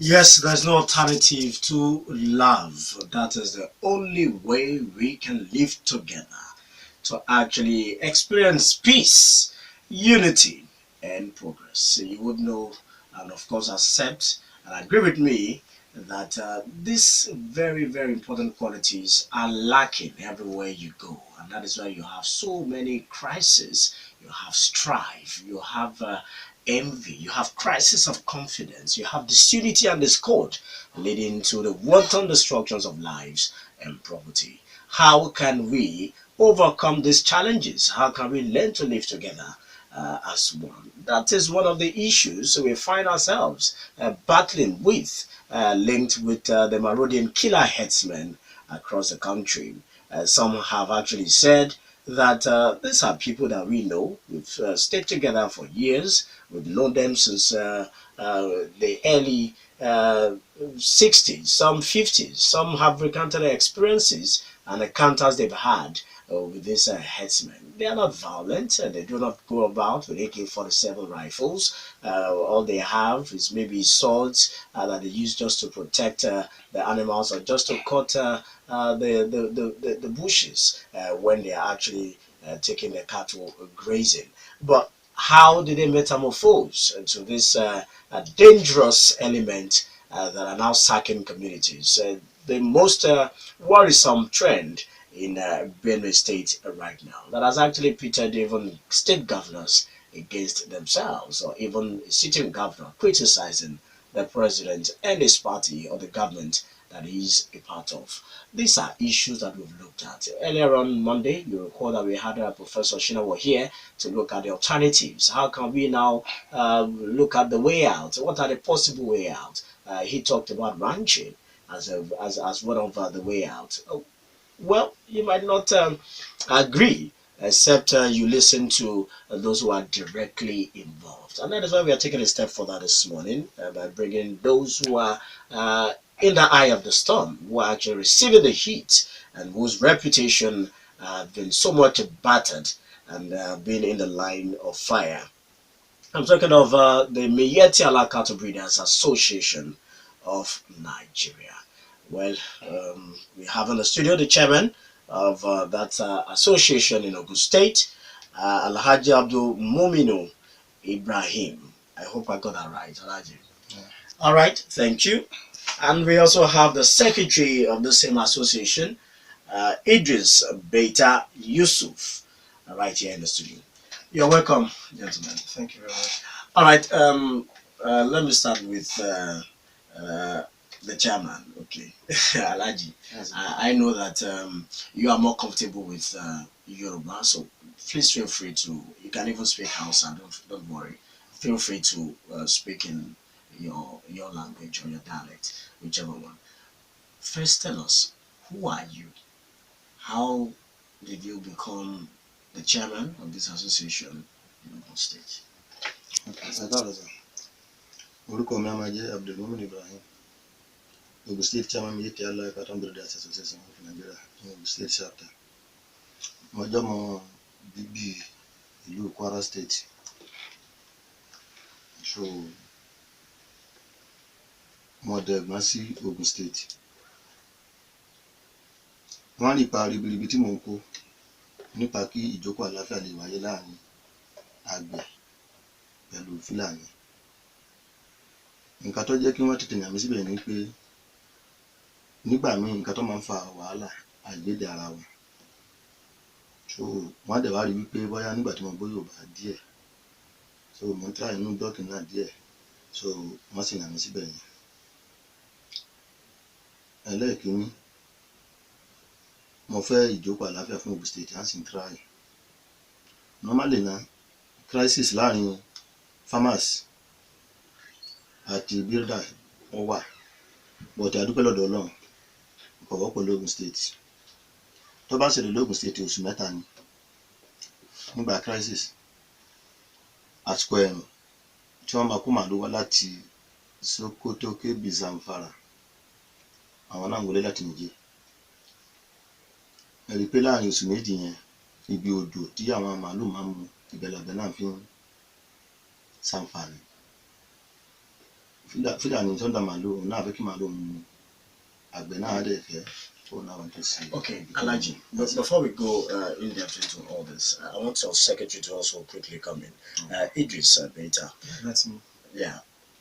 Yes, there's no alternative to love. That is the only way we can live together to actually experience peace, unity, and progress. So you would know, and of course, accept and agree with me that these very, very important qualities are lacking everywhere you go. And that is why you have so many crises, you have strife, you have envy, you have crisis of confidence, you have disunity and discord leading to the wanton destructions of lives and property. How can we overcome these challenges? How can we learn to live together as one? That is one of the issues we find ourselves battling with, linked with the Marodian killer headsmen across the country. Some have actually said that these are people that we know. We've stayed together for years. We've known them since the early 60s, some 50s. Some have recounted their experiences and encounters they've had with these herdsmen. They are not violent. They do not go about with AK-47 rifles. All they have is maybe swords that they use just to protect the animals or just to cut the bushes when they are actually taking the cattle grazing. But how did they metamorphose into this dangerous element that are now sacking communities? The most worrisome trend in Benue State right now that has actually pitted even state governors against themselves, or even a sitting governor criticizing the president and his party or the government that he's a part of. These are issues that we've looked at. Earlier on Monday, you recall that we had Professor Shinawa here to look at the alternatives. How can we now look at the way out? What are the possible way out? He talked about ranching as one of the way out. Well, you might not agree, except you listen to those who are directly involved. And that is why we are taking a step further this morning by bringing those who are in the eye of the storm, who are actually receiving the heat and whose reputation have been so much battered and been in the line of fire. I'm talking of the Miyetti Cattle Breeders Association of Nigeria. Well, we have in the studio the chairman of that association in Ogun State, Alhaji Abdulmuminu Ibrahim. I hope I got that right, Alhaji. Yeah. All right, thank you. And we also have the secretary of the same association, Idris Beita Yusuf, right here in the studio. You're welcome, gentlemen. Thank you very much. All right, let me start with uh, the chairman. Okay, Alaji. Yes. I know that you are more comfortable with Yoruba, so please feel free to. You can even speak Hausa. Don't worry. Feel free to speak in your language or your dialect, whichever one. First, tell us, who are you? How did you become the chairman of this association in Ogun State? Orúkọ mi a máa jẹ́ Abdulmuminu Ibrahim, Ogun State Chairman Miyetti Cattle Breeders Association of Nigeria ní Ogun State chapter. Mo jẹ́ ọmọ bíbí ìlú Kwara State. So mo dẹ̀gbọ́n sí Ogun State. Wọ́n rí ipa ribiribi tí mò ń kó nípa kí ìjókòó àlàáfíà lè wáyé láàrin àgbẹ̀ pẹ̀lú Fúlàní. Nǹkan tó jẹ́ kí wọ́n tètè yàn mí síbẹ̀ ni pé nígbà míì nǹkan tó máa ń fa wàhálà àìgbédè ara wọn. So wọ́n á dẹ̀ wá rí wípé bóyá nígbà tí mo gbọ́ Yorùbá díẹ̀, so mo ń try inú dọ́ọ̀kì náà díẹ̀, so wọ́n sì yàn mí síbẹ̀ yẹn. Ẹlẹ́ẹ̀kínní, mo fẹ́ ìjókòó àlàáfíà fún Ogun State and sì ń try. Normally na crisis láàrin farmers àti builder wọ́n wà, but a dúpẹ́ lọ́dọ̀ Ọlọ́run kò wọ́pọ̀ lógun State. Tó bá ṣẹlẹ̀ lógun State oṣù mẹ́ta ni nígbà crisis, àsìkò ẹ̀rùn tí wọ́n máa kó màálù wá láti Sokoto, Kebbi, Zamfara, àwọn náà ń wọlé láti Niger. Ẹ rí pé láàrin oṣù méjì yẹn, ibi odò tí àwọn màálù máa ń mu ìbẹ̀lẹ̀bẹ̀ náà fi ń ṣàǹfààní. Fúlàní tó ń da màlúù náà fẹ́ kí màlúù mu àgbẹ̀ náà dẹ̀ fẹ́ kó náà wọ́n tó sí. Okay, Alaji, before we go in depth into all this, I want our secretary to also quickly come in. Idris Beita. That's me. Yeah,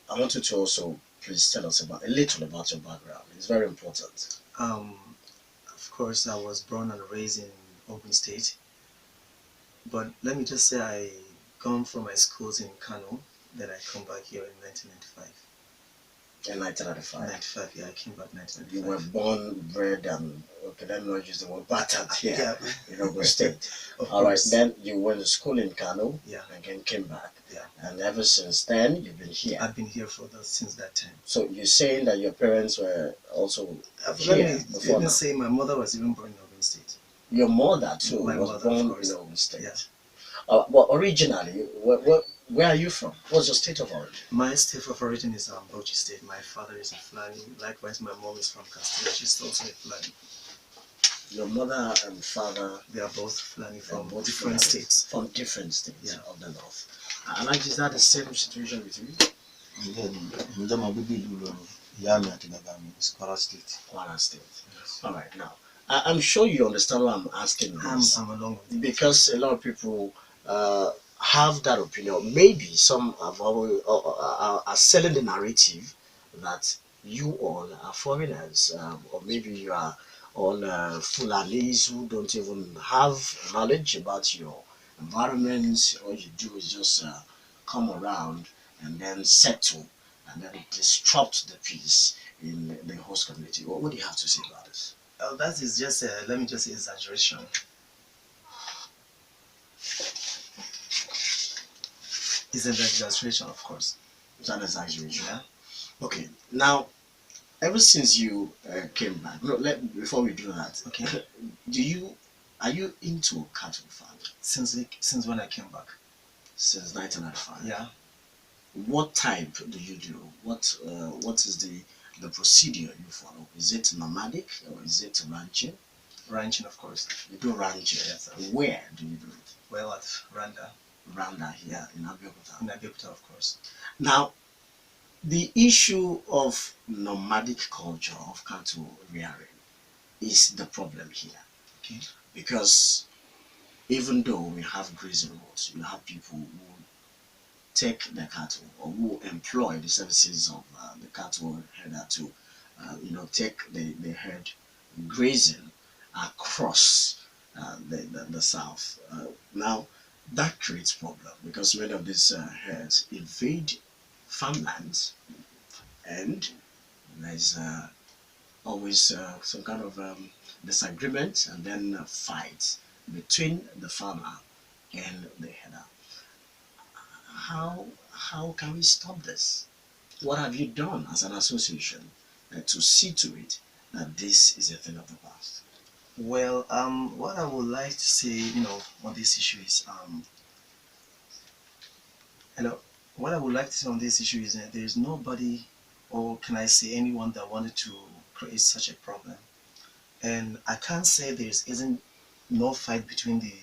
I want you to also please tell us a little about your background. It's very important. Of course, I was born and raised in Ogun State, but let me just say I come from my schools in Kano, then I come back here in 1995. In 1995? 95, yeah, I came back 1995. You were born, bred, and, okay, let me not use the word battered here, Yeah. in Ogun State. All right, then you went to school in Kano, yeah, and then came back. Yeah. And ever since then, you've been here. I've been here since that time. So you're saying that your parents were also here Let me say my mother was even born in Ogun State. Your mother too My was mother, born of in course. Ogun State. Yeah. Well, originally, where are you from? What's your state of origin? My state of origin is Bauchi State. My father is a Fulani. Likewise, my mom is from Castilla. She's also a Fulani. Your mother and father, they are both Fulani from both different Fulani, states. From different states, yeah, of the north. And like, is that the same situation with you? Kwara State. Kwara State. Yes. All right, now I'm sure you understand why I'm asking this. I'm along with because a lot of people have that opinion. Maybe some have always, are selling the narrative that you all are foreigners, or maybe you are all Fulanis who don't even have knowledge about your environment. All you do is just come around and then settle and then disrupt the peace in the host community. What do you have to say about this? That is just, let me just say, exaggeration. It's an exaggeration, of course. It's an exaggeration. Yeah. Okay. Now, ever since you came back, before we do that, okay, are you into cattle farming? Since when I came back? Since 1995. Yeah. What type do you do? What is the procedure you follow? Is it nomadic or is it ranching? Ranching, of course. You do ranching. Yes. Where do you do it? Well, at Randa. Randa here in Abeokuta. In Abeokuta, of course. Now, the issue of nomadic culture of cattle rearing is the problem here. Okay. Because even though we have grazing roads, you have people who take the cattle or who employ the services of the cattle herder to, take the herd grazing across the south. Now, that creates problem because many of these herds invade farmlands, and there's always some kind of disagreement and then a fight between the farmer and the herder. How can we stop this? What have you done as an association to see to it that this is a thing of the past? Well, what I would like to say, on this issue is, what I would like to say on this issue is that there is nobody, or can I say anyone, that wanted to create such a problem. And I can't say isn't no fight between the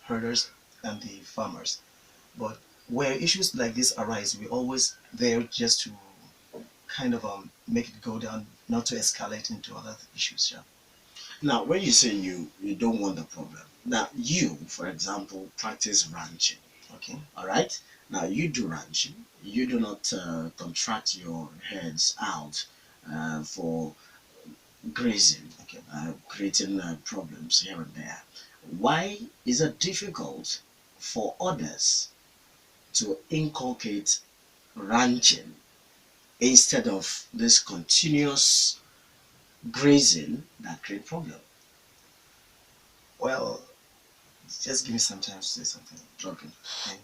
herders and the farmers, but where issues like this arise, we're always there just to kind of make it go down, not to escalate into other issues. Yeah. Now, when you say you don't want the problem, now you, for example, practice ranching. Okay. All right. Now you do ranching. You do not contract your herds out for grazing, okay, creating problems here and there. Why is it difficult for others to inculcate ranching instead of this continuous grazing that create problem? Well, just give me some time to say something. Okay. And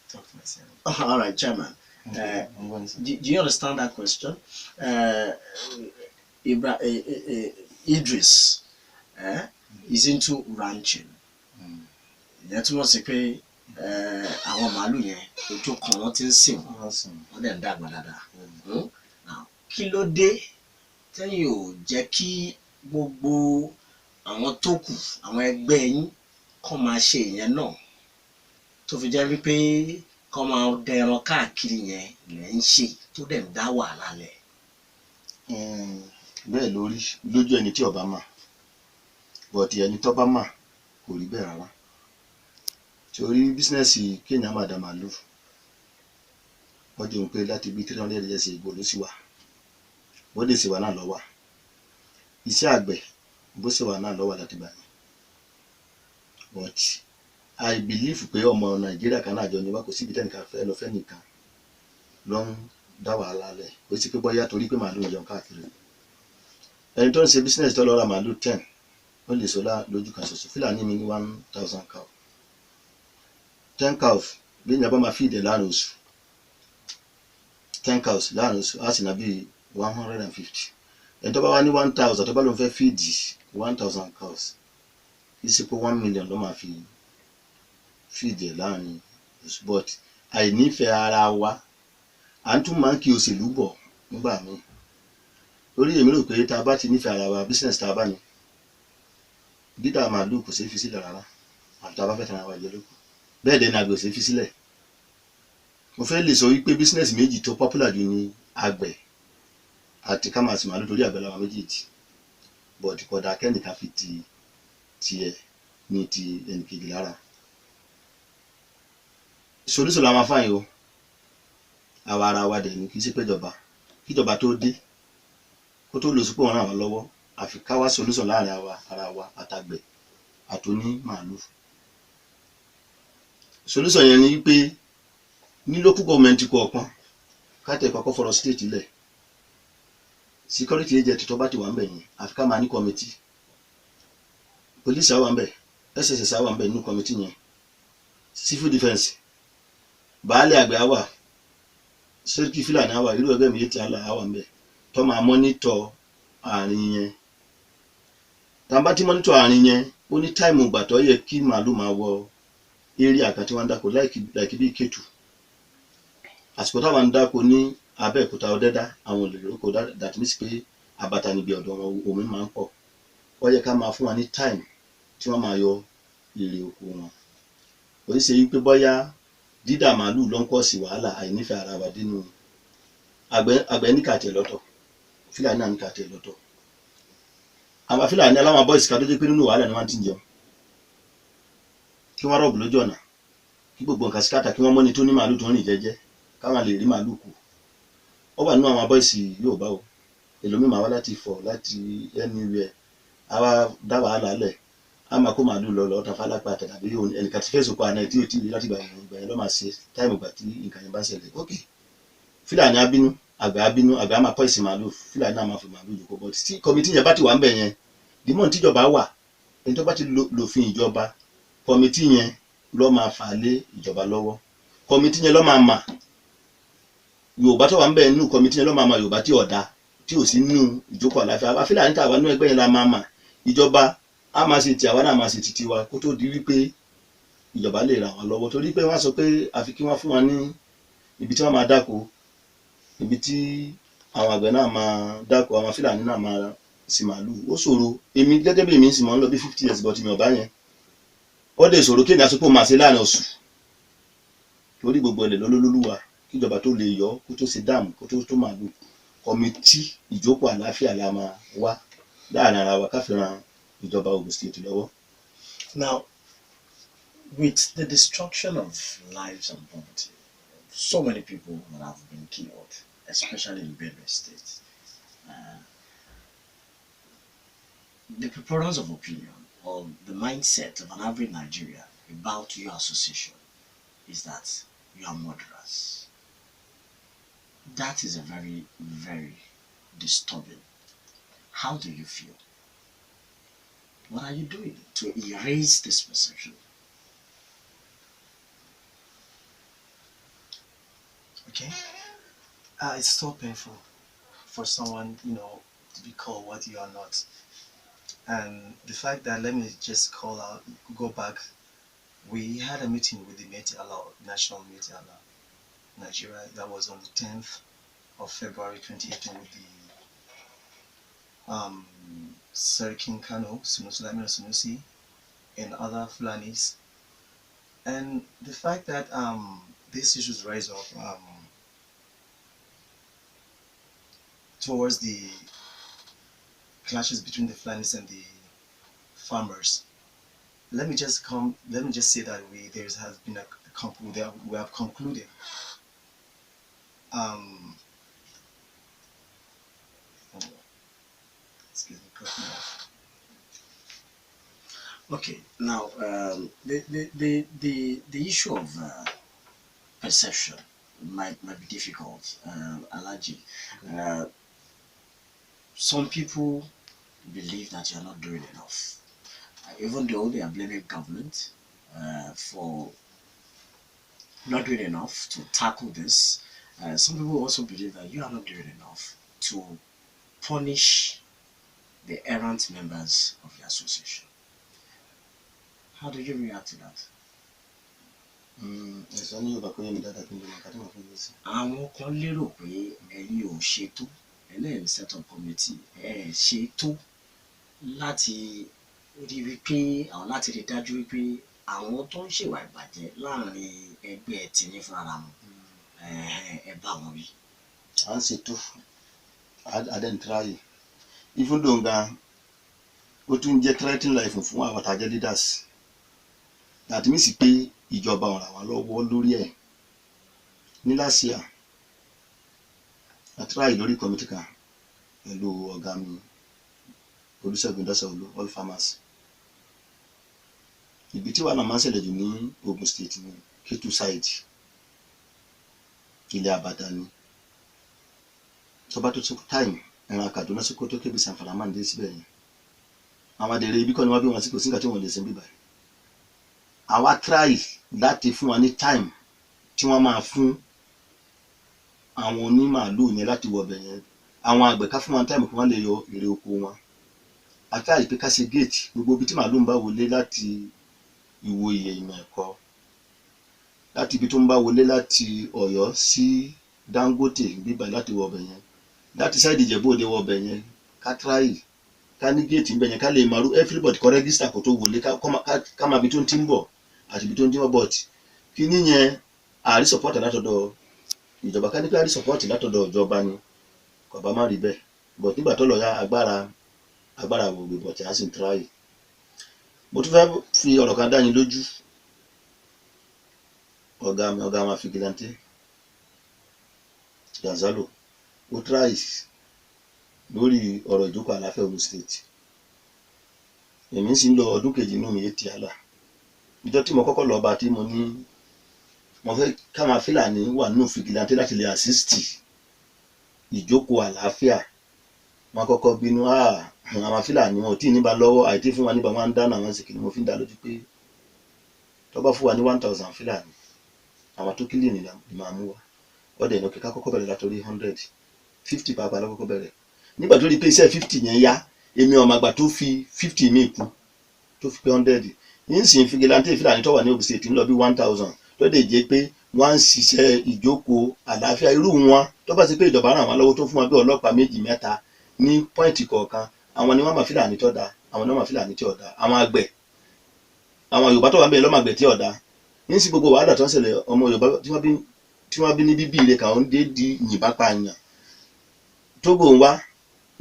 talk to myself. All right, Chairman. Do you understand that question? Idris is into ranching. Ìyẹn túmọ̀ sí pé àwọn màálù yẹn ojú kan wọ́n ti ń sìn wọ́n dẹ̀ ń dàgbà dáadáa. Kí ló dé tẹ́yìn ò jẹ́ kí gbogbo àwọn tó kù, àwọn ẹgbẹ́ yín kọ́ máa ṣe ìyẹn náà tó fi jẹ́ wípé kọ́ máa dẹran káàkiri yẹn lẹ́ ń ṣe tó dẹ̀ ń dá wàhálà lẹ̀. Bẹ́ẹ̀ lórí lójú ẹni tí ọba mà, bọ̀dì ẹni tó bá mà kò rí bẹ́ẹ̀ rárá. Torí bísínẹ́sì kéèyàn máa dá màálù wọ́n jẹun pé láti bí 300 years ago ló sì wà, bó lè ṣe wà náà lọ́wọ́. Iṣẹ́ àgbẹ̀ bó ṣe wà náà lọ́wọ́ láti gbà yẹn. But I believe pé ọmọ Nàìjíríà kan náà jọ ni wá, kò síbi tẹ́nìkan fẹ́ lọ fẹ́ nìkan ló ń dá wàhálà lẹ̀. Kò sí pé bọ́yá torí pé màálù ń jẹun káàkiri. Ẹni tó ń ṣe bísínẹ́sì tó lọ ra màálù 10 ó lè sọ lójú kan ṣoṣo. Fúlàní mi ní 1000 cow. 10 cows bí ìyẹn bá máa feed láàrin oṣù, 10 cows láàrin oṣù á sì ná bí 150. Ẹni tó bá wá ní 1000 tó bá lóun fẹ́ feed 1000 cows, kì í ṣe pé 1 million ló máa fi feed láàrin oṣù. But àìnífẹ̀ẹ́ ara wa à ń tún máa ń kí òṣèlú bọ̀ nígbà míì. Lórí èmi rò pé tá a bá ti nífẹ̀ẹ́ ara wa, business tá a bá ní, dídá màálù kò ṣeé fi sílẹ̀ rárá, àti tá a bá fẹ́ tan ara wa jẹ lóko. Bẹ́ẹ̀ dẹ̀ ni àgbẹ̀ ò ṣeé fi sílẹ̀. Mo fẹ́ lè sọ wípé business méjì tó popular jù ní àgbẹ̀ àti ká máa sin màálù, torí àgbẹ̀ làwọn méjèèjì. But kódà kẹ́nìkan fi ti tiẹ̀ ní ti ẹnìkejì lára. Solution la máa fáyìn o. Àwa ara wa dẹ̀ ni, kì í ṣe pé kíjọba tó dé kó tó lò sí pé wọ́n ràn wá lọ́wọ́, àfi ká wá solution láàrin ara wa àtàgbẹ̀ àtòní màálù. Solution yẹn ni wípé ní local government kọ̀ọ̀kan ká tẹ̀ kọ́kọ́ fọ̀rọ̀ state lẹ̀. Security agent tó bá ti wà ń bẹ̀ yẹn àfi ká máa ní committee. Police á wà ń bẹ̀, SSS á wà ń bẹ̀ nínú committee yẹn, civil defence, baálẹ̀ àgbẹ̀ á wà, sẹ́ríkì Fúlàní á wà, irú ẹgbẹ́ Miyetti á wà ń bẹ̀ tó máa monitor àárín yẹn. Tá a bá ti monitor àárín yẹn, ó ní time ìgbà tó yẹ kí màálù máa wọ area kan tí wọ́n ń dáko like bí Kétu. Àsìkò táwọn ń dáko ní Abẹ́òkúta Ọdẹ́dá, àwọn olè lóko that means pé Àbàtà níbi ọ̀dọ̀ wọn omi máa ń pọ̀. Ó yẹ ká máa fún wa ní time tí wọ́n máa yọ èrè oko wọn. Ó ṣe wípé bọ́yá dídá màálù ló ń kọ́ sí wàhálà àìnífẹ̀ẹ́ ara wa dínú. Àgbẹ̀ ní kàtẹ́ lọ́tọ̀, Fúlàní náà ní kàtẹ́ lọ́tọ̀. Àwọn Fúlàní aláwọn boys ká tó jẹ́ pé nínú wàhálà ni wọ́n ti ń jẹun. Kí wọ́n rọ̀bù lójú ọ̀nà, kí gbogbo nǹkan síkàtà, kí wọ́n mọ́ni tó ní màálù tó ń rìn jẹ́jẹ́, káwọn lè rí màálù kù. Ó wà nínú àwọn boys Yorùbá o. Èlòmíì máa wá láti Ifọ̀, láti anywhere, á wá dá wàhálà lẹ̀, á máa kó màálù lọ ta fálápà tàbí ẹnìkan ti fẹ́ sòkò àná tí ò tí ì rí láti gbà yẹn lọ́ máa ṣe táìmù ìgbà tí nǹkan yẹn bá ṣẹlẹ̀. Ok, Fúlàní á bínú, àgbẹ̀ á máa poison màálù, Fúlàní náà máa fi màálù jòkó. But tí committee yẹn bá ti wà ń bẹ̀ yẹn, dìmọ̀ tíjọba wà, ẹni tó bá ti lòfin ìjọba, committee yẹn ló máa fà lé ìjọba lọ́wọ́. Committee yẹn ló máa mà Yorùbá tó wà ń bẹ̀ nínú committee yẹn ló máa mà Yorùbá tí ọ̀dà tí ò sí nínú ìjókòó àlàáfíà. Àwa Fúlàní tàwa nínú ẹgbẹ́ yẹn la máa mà. Ìjọba á máa ṣe ti àwa náà máa ṣe ti tiwa kó tó di wípé ìjọba lè ràn wá lọ́wọ́. Torí pé wọ́n sọ pé àfi kí wọ́n fún wa ní ibi tí wọ́n máa dáko, ibi tí àwọn àgbẹ̀ náà máa dáko, àwọn Fúlàní náà máa sin màálù. Ó ṣòro. Èmi gẹ́gẹ́ bí èmi sì mọ̀ ń lọ bí 50 years but mi ò bá yẹn. Ó dé ìṣòro kéèyàn sọ pé ó máa ṣe láàrin oṣù. Torí gbogbo ilẹ̀ lólúwa kíjọba tó lè yọ kó tó ṣe dáàmù kó tó màálù. Committee ìjókòó àlàáfíà la máa wá láàrin ara wa ká fi ran ìjọba Ogun State lọ́wọ́. Now, with the destruction of lives and property, so many people that have been killed, especially in Daybreak State, the preponderance of opinion or the mindset of an average Nigerian about your association is that you are murderers. That is a very, very disturbing. How do you feel? What are you doing to erase this perception? Okay. It's so painful for someone, to be called what you are not. And the fact that, let me just go back, we had a meeting with the Miyetti National Miyetti Nigeria, that was on the 10th of February 2018 with the Serikin Kano, Sunusi, and other Fulanis. And the fact that these issues rise up towards the clashes between the Fulanis and the farmers, let me just say that there has been we have concluded excuse me, cut me off. Okay, now the issue of perception might be difficult, Alaji. Some people believe that you're not doing enough, even though they are blaming government for not doing enough to tackle this. Some people also believe that you are not doing enough to punish the errant members of the association. How do you react to that? Àwọn kan lérò pé ẹ̀yin ò ṣètò ẹlẹ́yìn set up committee ṣètò láti rí wípé àwọn láti rí dájú wípé àwọn tó ń ṣèwà ìbàjẹ́ láàrin ẹgbẹ́ tìyín fúnra wọn ẹ bá wọn wí. À ń ṣètò àdẹ́ntráyè even though gan ó tún jẹ́ threatening life fún àwọn tàjẹ́ leaders that means pé ìjọba ò ràn wá lọ́wọ́ lórí ẹ̀ ní last year àtúráyè lórí committee kan pẹ̀lú ọ̀gá mi Olúṣẹ́gun Dásọ̀olú all farmers. Ibi tí wàhálà máa ń ṣẹlẹ̀ jù ní Ogun State ní Kétu side ilẹ̀ Àbàdàn ni tọ́ba tó time ẹ̀ràn Kaduna Sókótó Kébì Zamfara máa ń dé síbẹ̀ yẹn àwọn àdèrè ibi kan ni wọ́n bí wọn sí kò sí nǹkan tí wọ́n lè ṣe bíbá àwa try láti fún wa ní time tí wọ́n máa fún àwọn onímàálù yẹn láti wọ̀ bẹ̀ yẹn àwọn àgbẹ̀ ká fún wọn time kí wọ́n lè yọ èrè oko wọn àtàrí pé ká ṣe gate gbogbo ibi tí màálù ń bá wọlé láti Ìwòyè Ìmọ̀ Ẹ̀kọ́ láti ibi tó ń bá wọlé láti Ọ̀yọ́ sí Dangote bíbá láti wọ̀ bẹ̀ yẹn láti side Ìjẹ̀bú Òde wọ̀ bẹ̀ yẹn ká try ká ní gate ń bẹ̀ yẹn ká lè marú everybody kó register kó tó wọlé ká máa bi tó ń tí ń bọ̀ àti ibi tó ń tí wọ́n bọ̀ tí kí níyẹn àrí support látọ̀dọ̀ ìjọba ká ní pé àrí support látọ̀dọ̀ ìjọba ni kò bá má rí bẹ́ẹ̀ but nígbà tó lọ ya agbára wò gbé but a sì ń try. Mo tún fẹ́ fi ọ̀rọ̀ kan dá yín lójú ọ̀gá wọn fìgìláńtì Gonzalo ó try lórí ọ̀rọ̀ ìjókòó àlàáfíà Ogun State èmi sì ń lọ ọdún kejì inú Miyetti àlà ìjọ tí mo kọ́kọ́ lọ bá tí mo ní mo fẹ́ káwọn Fúlàní wà nínú fìgìláńtì láti lè assist ìjókòó àlàáfíà wọn kọ́kọ́ bínú àwọn Fúlàní wọn ò tí ì níbà lọ́wọ́ àìtí fún wa níbà wọn ń dáná àwọn sì kì ní mo fi ń dá lójú pé tó bá fún wa ní 1000 Fúlàní àwọn tó kílì ní máa mú wa ọdẹ ìnáwó kíkà kọ́kọ́ bẹ̀rẹ̀ látọrí 150 pàápàá lọ́kọ́kọ́ bẹ̀rẹ̀ nígbà tó rí pé iṣẹ́ 50 yẹn yá èmi ọmọ àgbà tó fi 50 míì kú tó fi pé 100 yìí sì ń fìgìláńtì Fúlàní tó wà ní Ogun State ń lọ bí 1000 tó dẹ̀ jẹ́ pé wọ́n ń ṣiṣẹ́ ìjókòó àlàáfíà irú wọn tó bá ti pé ìjọba ràn wọ́n lọ́wọ́ tó fún wọn bí ọlọ́pàá 2 3 ní pọ́ìntì kọ̀ọ̀kan àwọn ni wọ́n máa Fúlàní tó dáa àwọn ni wọ́n máa Fúlàní tí ò dáa àwọn àgbẹ̀ àwọn Yorùbá tó wà ń bẹ̀ lọ́mọ àgbẹ̀ tí ò dáa ní sí gbogbo wàhálà tó ń ṣẹlẹ̀ ọmọ Yorùbá tí wọ́n bí ní bíbí ilé kàwọn dé di yìnbá pa àyàn Tógò ń wá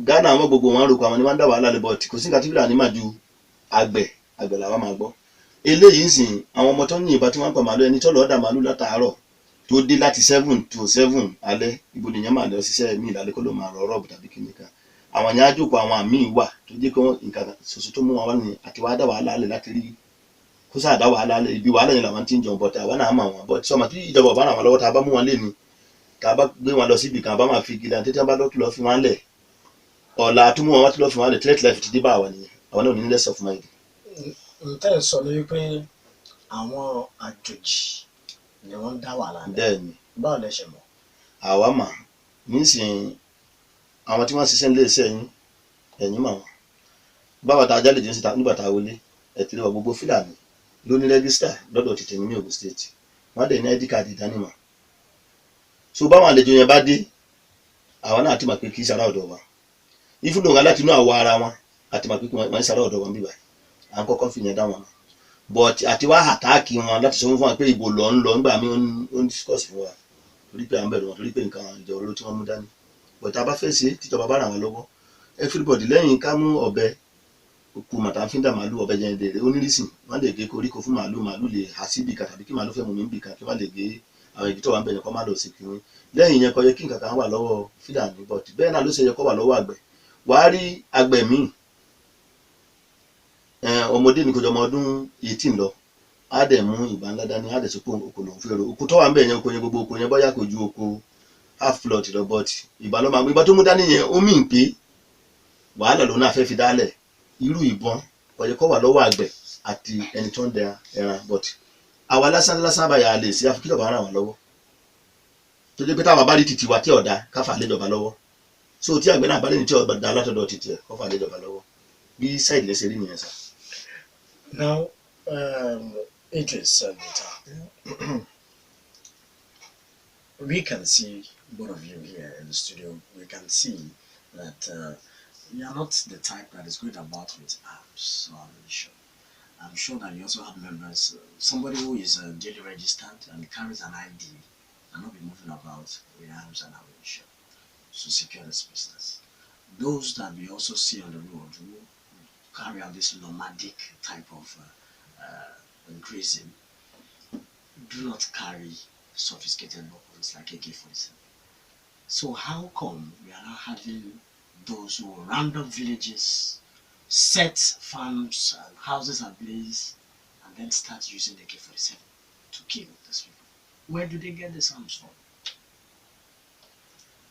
Ghana àwọn gbogbo wọn roko àwọn ni wọ́n ń dá wàhálà lẹ́bọ̀ tí kò sí nǹkan tí Fúlàní máa ju àgbẹ̀ làwọn máa gbọ́ eléyìí ń sìn àwọn ọmọ tó ń yìnbá tí wọ́n ń pa màálù ẹni tó lọ́ọ́ dà màálù látàárọ̀ tó dé láti 7 to 7 alẹ́ ibo nìyẹn máa lọ ṣiṣẹ́ mi ìlàlẹ́ kó ló máa rọ rọ́ọ̀bù tàbí kíní kan àwọn yẹn á jókòó àwọn àmì wà tó jẹ́ kí nǹkan ṣoṣo tó mú wọn wá ní àti wàá dá wàhálà alẹ́ láti rí kó sáà dá wàhálà alẹ́ ibi wàhálà yẹn làwọn ti ń jẹun bọ̀tà àwọn náà mà wọn bọ́tí sọmọ tí ìjọba ọ̀bá ràn wọn lọ́wọ́ tá a bá mú wọn lé ni tá a bá gbé wọn lọ síbi kan bá máa fi gidi àti tí wọ́n bá lọ́ọ́ fi wọn lẹ̀ ọ̀la tó mú wọn wá tó lọ́ọ́ fi wọn lẹ̀ threat life ti dé bá àwọn nìyẹn àwọn náà ò ní less of mind. ǹtẹ́ ẹ̀ sọ ni wípé àwọn àjòjì ni wọ́n ń dá wàhálà lẹ̀. bẹ́ẹ̀ni báwo lẹ ṣe mọ̀. àwa mà nísìnyí àwọn tí wọ́n ṣiṣẹ́ nílé iṣẹ́ yín ẹ̀yìn mà wọ́n báwa tá a jálè jẹ́ síta nígbà tá a wọlé ẹ̀tìrẹ́ wa gbogbo Fúlàní ló ní rẹ́gísítà lọ́dọ̀ tètè ní Ogun State wọ́n dẹ̀ ní ID card ìdánimọ̀ so báwọn àlejò yẹn bá dé àwọn náà àti mà pé kì í sára ọ̀dọ̀ wa ìfúnnù wọn láti inú àwọ̀ ara wọn àti mà pé kì í sára ọ̀dọ̀ wọn bíbá à ń kọ́kọ́ fi yẹn dá wọn but àti wá àtáàkì wọn láti sọ fún wa pé ìbò lọ ń lọ nígbà míì ó ń discuss fún wa torí pé à ń bẹ̀rù wọn torí pé nǹkan ìjà olóró tí wọ́n mú dání but tá a bá fẹ́ ṣe tíjọba bá ràn wọ́n lọ́wọ́ everybody lẹ́yìn ká mú ọ̀bẹ òkú màtàfíńdà màálù ọ̀bẹ jẹ́ dèrè onírísìn wọ́n lè gé koríko fún màálù lè há sí bìkan tàbí kí màálù fẹ́ mú mi bìkan kí wọ́n lè gé àwọn igi tó wà ń bẹ̀rẹ̀ kọ́ má lọ sí kiri lẹ́yìn yẹn kò yẹ kí nǹkan kan wà lọ́wọ́ Fúlàní but bẹ́ẹ̀ náà ló ṣe yẹ kó wà lọ́wọ́ àgbẹ̀ wàá rí àgbẹ̀ míì ọmọdé ní kọjọ ọmọ ọdún 18 lọ á dẹ̀ mú ìbọn ńlá dání á dẹ̀ sọ pé oko lòún fẹ́ ro oko tó wà ń bẹ̀ yẹn oko yẹn gbogbo oko yẹn bóyá kò ju oko half plot lọ but ìbọn ló máa mú ìbọn tó mú dání yẹn ó mì pé wàhálà lòun náà fẹ́ fi dálẹ̀ irú ìbọn kò yẹ kó wà lọ́wọ́ àgbẹ̀ àti ẹni tó ń dẹ ẹran but àwa lásán báyà lè ṣe àfikún ìjọba ràn wọ́n lọ́wọ́ tó jẹ́ pé táwa bá rí títí wa tí ọ̀dà káfà léjọba lọ́wọ́ so tí àgbẹ̀ náà bá lè ní tí ọ̀dà látọ̀dọ̀ títí ẹ̀ kọ́fà léjọba lọ́wọ́ bí sáìdì lè ṣe rí nìyẹn sá. Now, Idris Beita, we can see both of you here in the studio. We can see that you are not the type that is going about with arms or ammunition. I'm sure that you also have members, somebody who is duly registered and carries an ID and not be moving about with arms and ammunition to secure this business. Those that we also see on the road who carry out this nomadic type of grazing do not carry sophisticated weapons like AK-47. So how come we are now having those who round up villages, set farms and houses ablaze, and then start using the AK-47 to kill these people? Where do they get the arms from?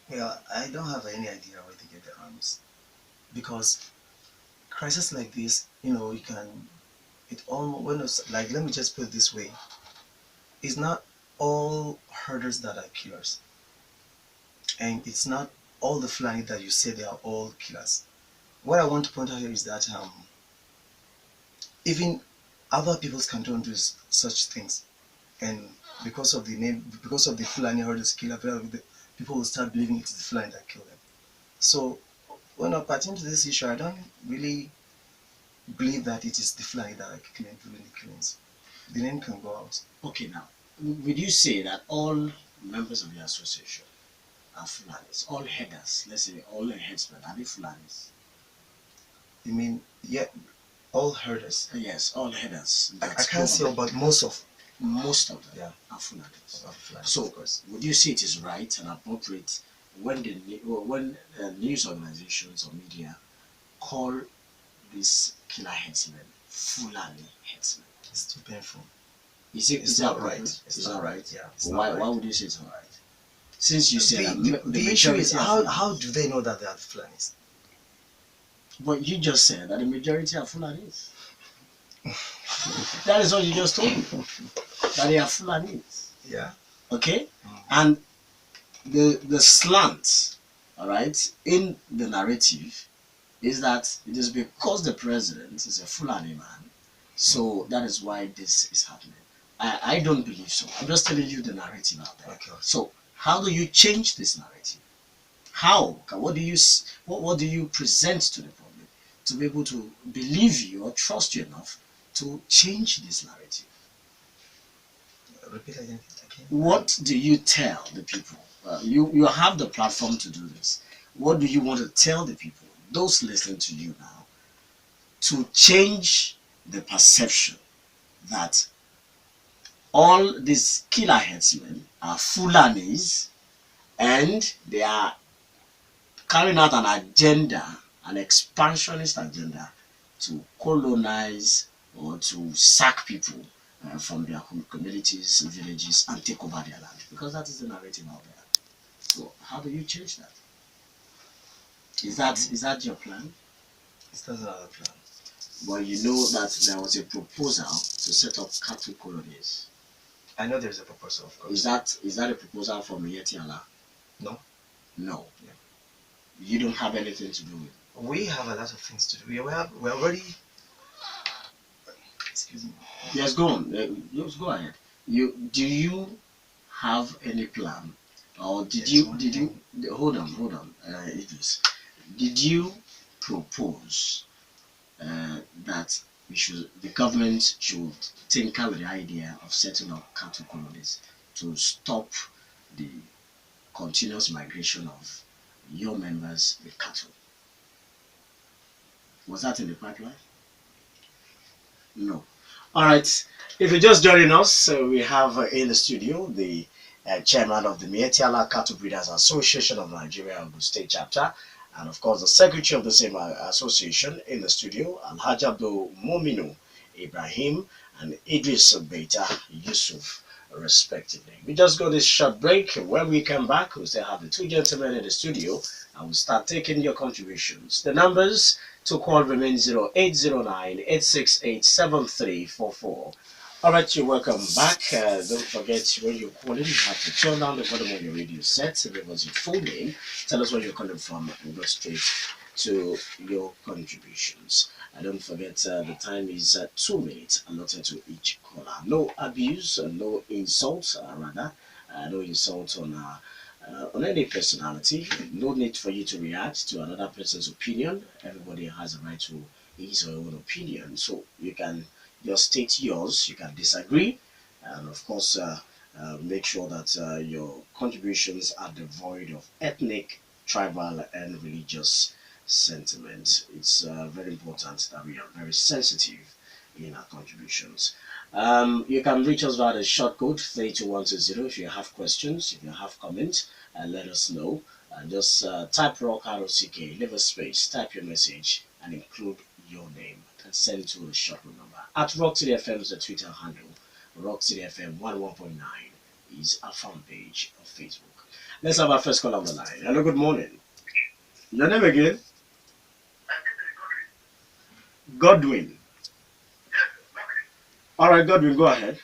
Well, I don't have any idea where they get the arms, because crisis like this, you know, you can, it almost, when it's, like, let me just put it this way, it's not all herders that are killers, and it's not all the Fulani that you say they are all killers. What I want to point out here is that even other peoples can don't do such things, and because of the name, because of the Fulani herders killer, people will start believing it's the Fulani that killed them. So when I pertain to this issue, I don't really believe that it is the Fulani that are doing the killings. The name can go out. Okay, now, would you say that all members of the association are Fulanis? All headers, let's say all herdsmen, are they Fulanis? You mean, yeah, all herders? Yes, all headers. I can't say, but most of them yeah, are Fulanis. So, of course, would you say it is right and appropriate when news organizations or media call these killer herdsmen Fulani herdsmen? It's too painful. Is that right? It's not right. Yeah. Why would you say it's not right? Since you said the issue is how do they know that they are Fulanis? But you just said that the majority are Fulanis. That is what you just told me. That they are Fulanis. Yeah. Okay? And the slant, all right, in the narrative is that it is because the president is a Fulani man, so that is why this is happening. I don't believe so. I'm just telling you the narrative out there. Okay. So how do you change this narrative? How? What do you present to the public to be able to believe you or trust you enough to change this narrative? Repeat again. What do you tell the people? You have the platform to do this. What do you want to tell the people, those listening to you now, to change the perception that all these killer herdsmen are Fulanis and they are carrying out an agenda, an expansionist agenda to colonize or to sack people from their communities, villages, and take over their land? Because that is the narrative out there. So how do you change that? Is that your plan? It's not another plan. Well, you know that there was a proposal to set up cattle colonies. I know there's a proposal, of course. Is that a proposal from Miyetti? No. No. Yeah. You don't have anything to do with it. We have a lot of things to do. We're already. Excuse me. Yes, go on. Just go ahead. Do you have any plan, or did you hold on, Idris? Did you propose that the government should tinker with the idea of setting up cattle colonies to stop the continuous migration of your members with cattle. Was that in the pipeline? No. All right. If you're just joining us, we have in the studio the chairman of the Miyetti Cattle Breeders Association of Nigeria, Ogun State Chapter, and of course the secretary of the same association in the studio, Abdulmuminu Ibrahim and Idris Beita Yusuf, respectively. We just got this short break. When we come back, we'll still have the two gentlemen in the studio and we'll start taking your contributions. The numbers to call remain 0809-868-7344. All right, you're welcome back. Don't forget, when you're calling, you have to turn down the volume on your radio set. Give us your full name. Tell us where you're calling from and go straight to your contributions. And don't forget, the time is 2 minutes allotted to each caller. No abuse, no insult, rather. No insult on any personality. No need for you to react to another person's opinion. Everybody has a right to his or her own opinion. So you can just state yours, you can disagree, and of course make sure that your contributions are devoid of ethnic, tribal and religious sentiment. It's very important that we are very sensitive in our contributions. You can reach us via the short code 32120 if you have questions, if you have comments, let us know. Just type rock ROCK, leave a space, type your message and include your name and send it to the short code number. At Rock City FM is the Twitter handle. Rock City FM 11.9 is our fan page on Facebook. Let's have our first call on the line. Hello, good morning. Your name again? Godwin. All right, Godwin, go ahead.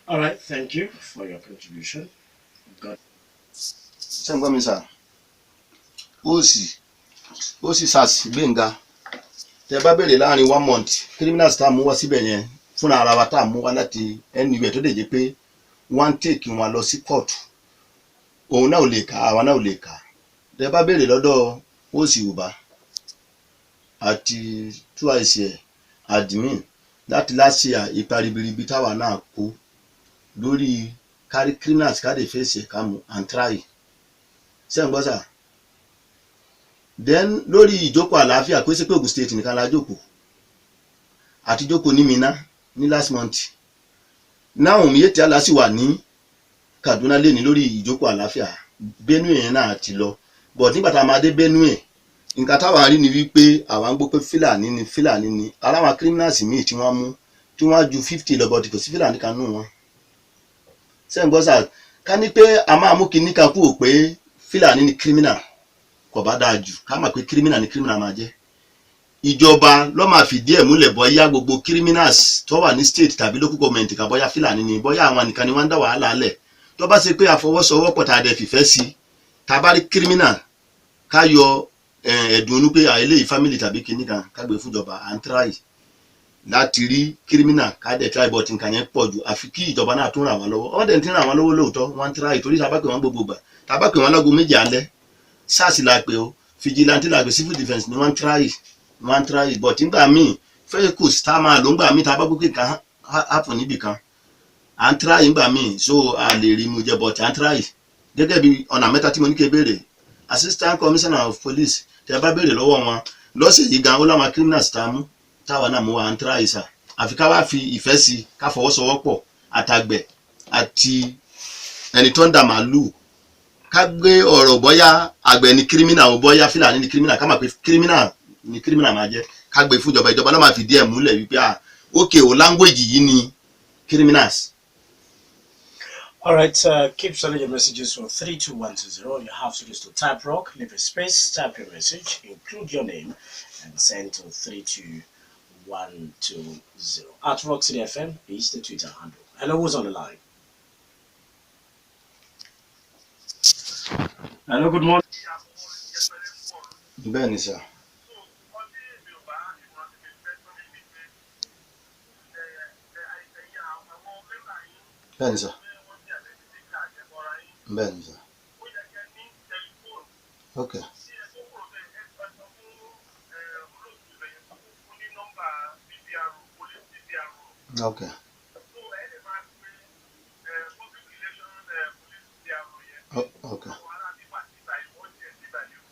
All right, thank you for your contribution. God. Sẹ́ńgbọ́n mi sà, ó sì sàṣì gbẹ̀ngà. Tẹ bá bèrè láàrin 1 month, criminals tá a mú wá síbẹ̀ yẹn fúnra ara wa tá a mú wá láti anywhere tó dé jẹ́ pé wọ́n take wọn lọ sí court. Òun náà ò lè kà, àwa náà ò lè kà. Tẹ bá bèrè lọ́dọ̀ ó sì Yorùbá àti twice admin láti last year ipa ribiribi táwa náà kó lórí carry criminals káde fèsì kàmú and try. Sẹ́ńgbọ́n sà. Then lórí ìjókòó àlàáfíà pé sí pé Ogun State nìkan la jókòó àti jókòó ní Minna ní last month. Now Miyetti sì wà ní Kaduna lé ní lórí ìjókòó àlàáfíà. Benue yẹn náà ti lọ. But nígbà tá a máa dé Benue, nǹkan táwa rí ni wípé àwa ń gbọ́ pé Fúlàní ni aláwọn criminals míì tí wọ́n mú tí wọ́n ju 50 lọ bọ́dì kò sí Fúlàní kan nù wọn. Sẹ́ńgbọ́n sà, ká ní pé a máa mú kinní kan kúrò pé Fúlàní ni criminal kò bá dáa jù ká mọ̀ pé criminal ni criminal máa jẹ́. Ìjọba ló máa fìdí ẹ̀ múlẹ̀ bóyá gbogbo criminals tó wà ní state tàbí local government kan bóyá Fúlàní ni bóyá àwọn nìkan ni wọ́n ń dá wàhálà lẹ̀ tó bá ṣe pé àfọwọ́sowọ́pọ̀ tá a dẹ̀ fìfẹ́ sí tá a bá rí criminal ká yọ ẹ̀dùn inú pé eléyìí family tàbí kinní kan ká gbé fúnjọba à ń try láti rí criminal ká dẹ̀ try but nǹkan yẹn pọ̀ jù àfi kí ìjọba náà tún ràn wọ́n lọ́wọ́ wọ́n dẹ̀ ti ràn wọ́n lọ́wọ́ lóòótọ́ wọ́n ń try torí tá a bá pè wọ́n gbogbo gbà tá a bá pè wọ́n lágo méje alẹ́ SARS la pè o vigilante la pè civil defence ni wọ́n ń try but nígbà míì fẹ́ẹ́ kù tá a máa lò ń gbà míì tá a bá gbé kan happen níbì kan à ń try nígbà míì so a lè rí mu jẹ but à ń try gẹ́gẹ́ bí ọ̀nà mẹ́ta tí mo ní ké béèrè assistant commissioner of police tẹ́ bá béèrè lọ́wọ́ wọn lọ́sẹ̀ yìí gan ó láwọn criminals tá a mú táwa náà mú wa ń try sà àfi ká wá fi ìfẹ́ sí ká fọwọ́sowọ́pọ̀ àtàgbẹ̀ àti ẹni tó ń dà màálù ká gbé ọ̀rọ̀ bọ́yá àgbẹ̀ ni criminal ò bọ́yá fúlàní ni criminal ká máa pe criminal ni criminal máa jẹ́ ká gbé fún ìjọba náà máa fi díẹ̀ múlẹ̀ wípé okay o language yìí ni criminals. All right, keep sending your messages from 32120. You have to use to type rock, leave a space, type your message, include your name, and send to 32120. At Rock City FM is the Twitter handle. Hello, who's on the line? Hello, good morning. Bẹ́ẹ̀ni sà. Bẹ́ẹ̀ni sà. Bẹ́ẹ̀ni sà. Okay. Okay. Okay.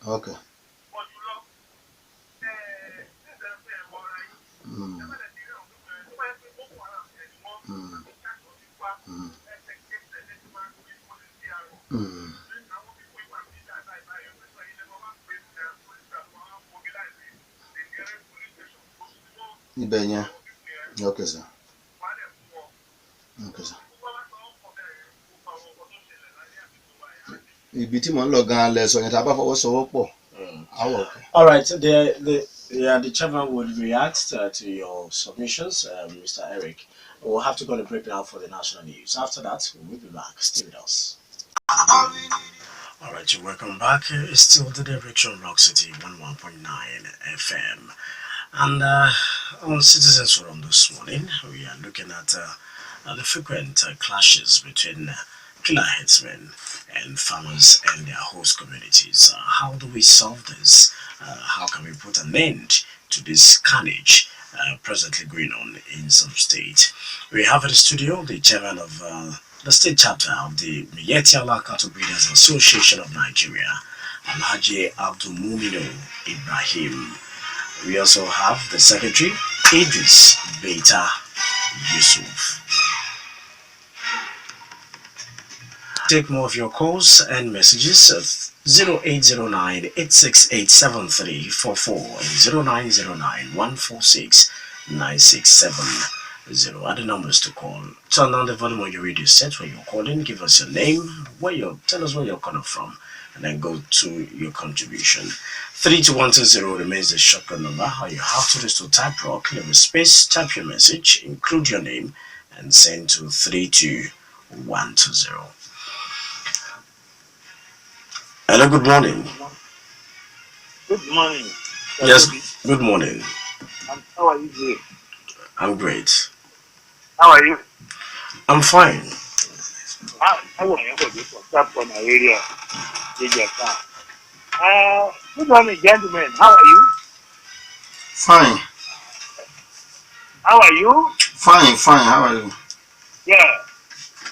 Okay. Ibẹ̀ yẹn. Okay sir. Okay sir. Ibi tí mo ń lọ gan lẹ sọ yẹn tá a bá fọwọ́sowọ́pọ̀. All right, the chairman would react to your submissions, Mr. Eric. We'll have to go to break now for the national news. After that, we'll be back. Stay with us. All right, you're welcome back. It's still the Daybreak Show, Rock City 11.9 FM. And on Citizens Forum this morning, we are looking at the frequent clashes between killer herdsmen and farmers and their host communities. How do we solve this? How can we put an end to this carnage presently going on in some states? We have in the studio the chairman of the state chapter of the Miyetti Cattle Breeders Association of Nigeria, Alhaji Abdulmuminu Ibrahim. We also have the secretary, Idris Beita Yusuf. Take more of your calls and messages at 0809-868-7344 and 0909-146-9670 are the numbers to call. Turn on the volume on your radio set when you're calling. Give us your name, tell us where you're calling from, and then go to your contribution. 32120 remains the shortcut number. How you have to do is to type rock, leave a space, type your message, include your name, and send to 32120. Hello, good morning. Good morning. Yes, good morning. How are you doing? I'm great. How are you? I'm fine. How are you? From my area. Good morning, gentlemen. How are you? Fine. How are you? Fine. How are you? Yeah.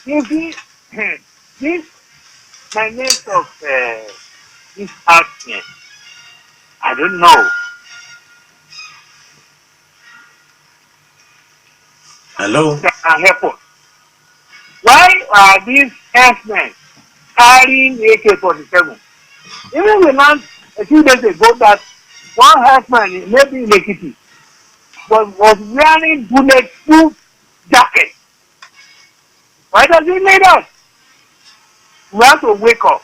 You see, this my name of this accident, I don't know. Hello? Help us. Why are these herdsmen carrying AK-47? Even we learned a few days ago that one herdsman, maybe in Miyetti, was wearing bulletproof jacket. Why does he need us? We have to wake up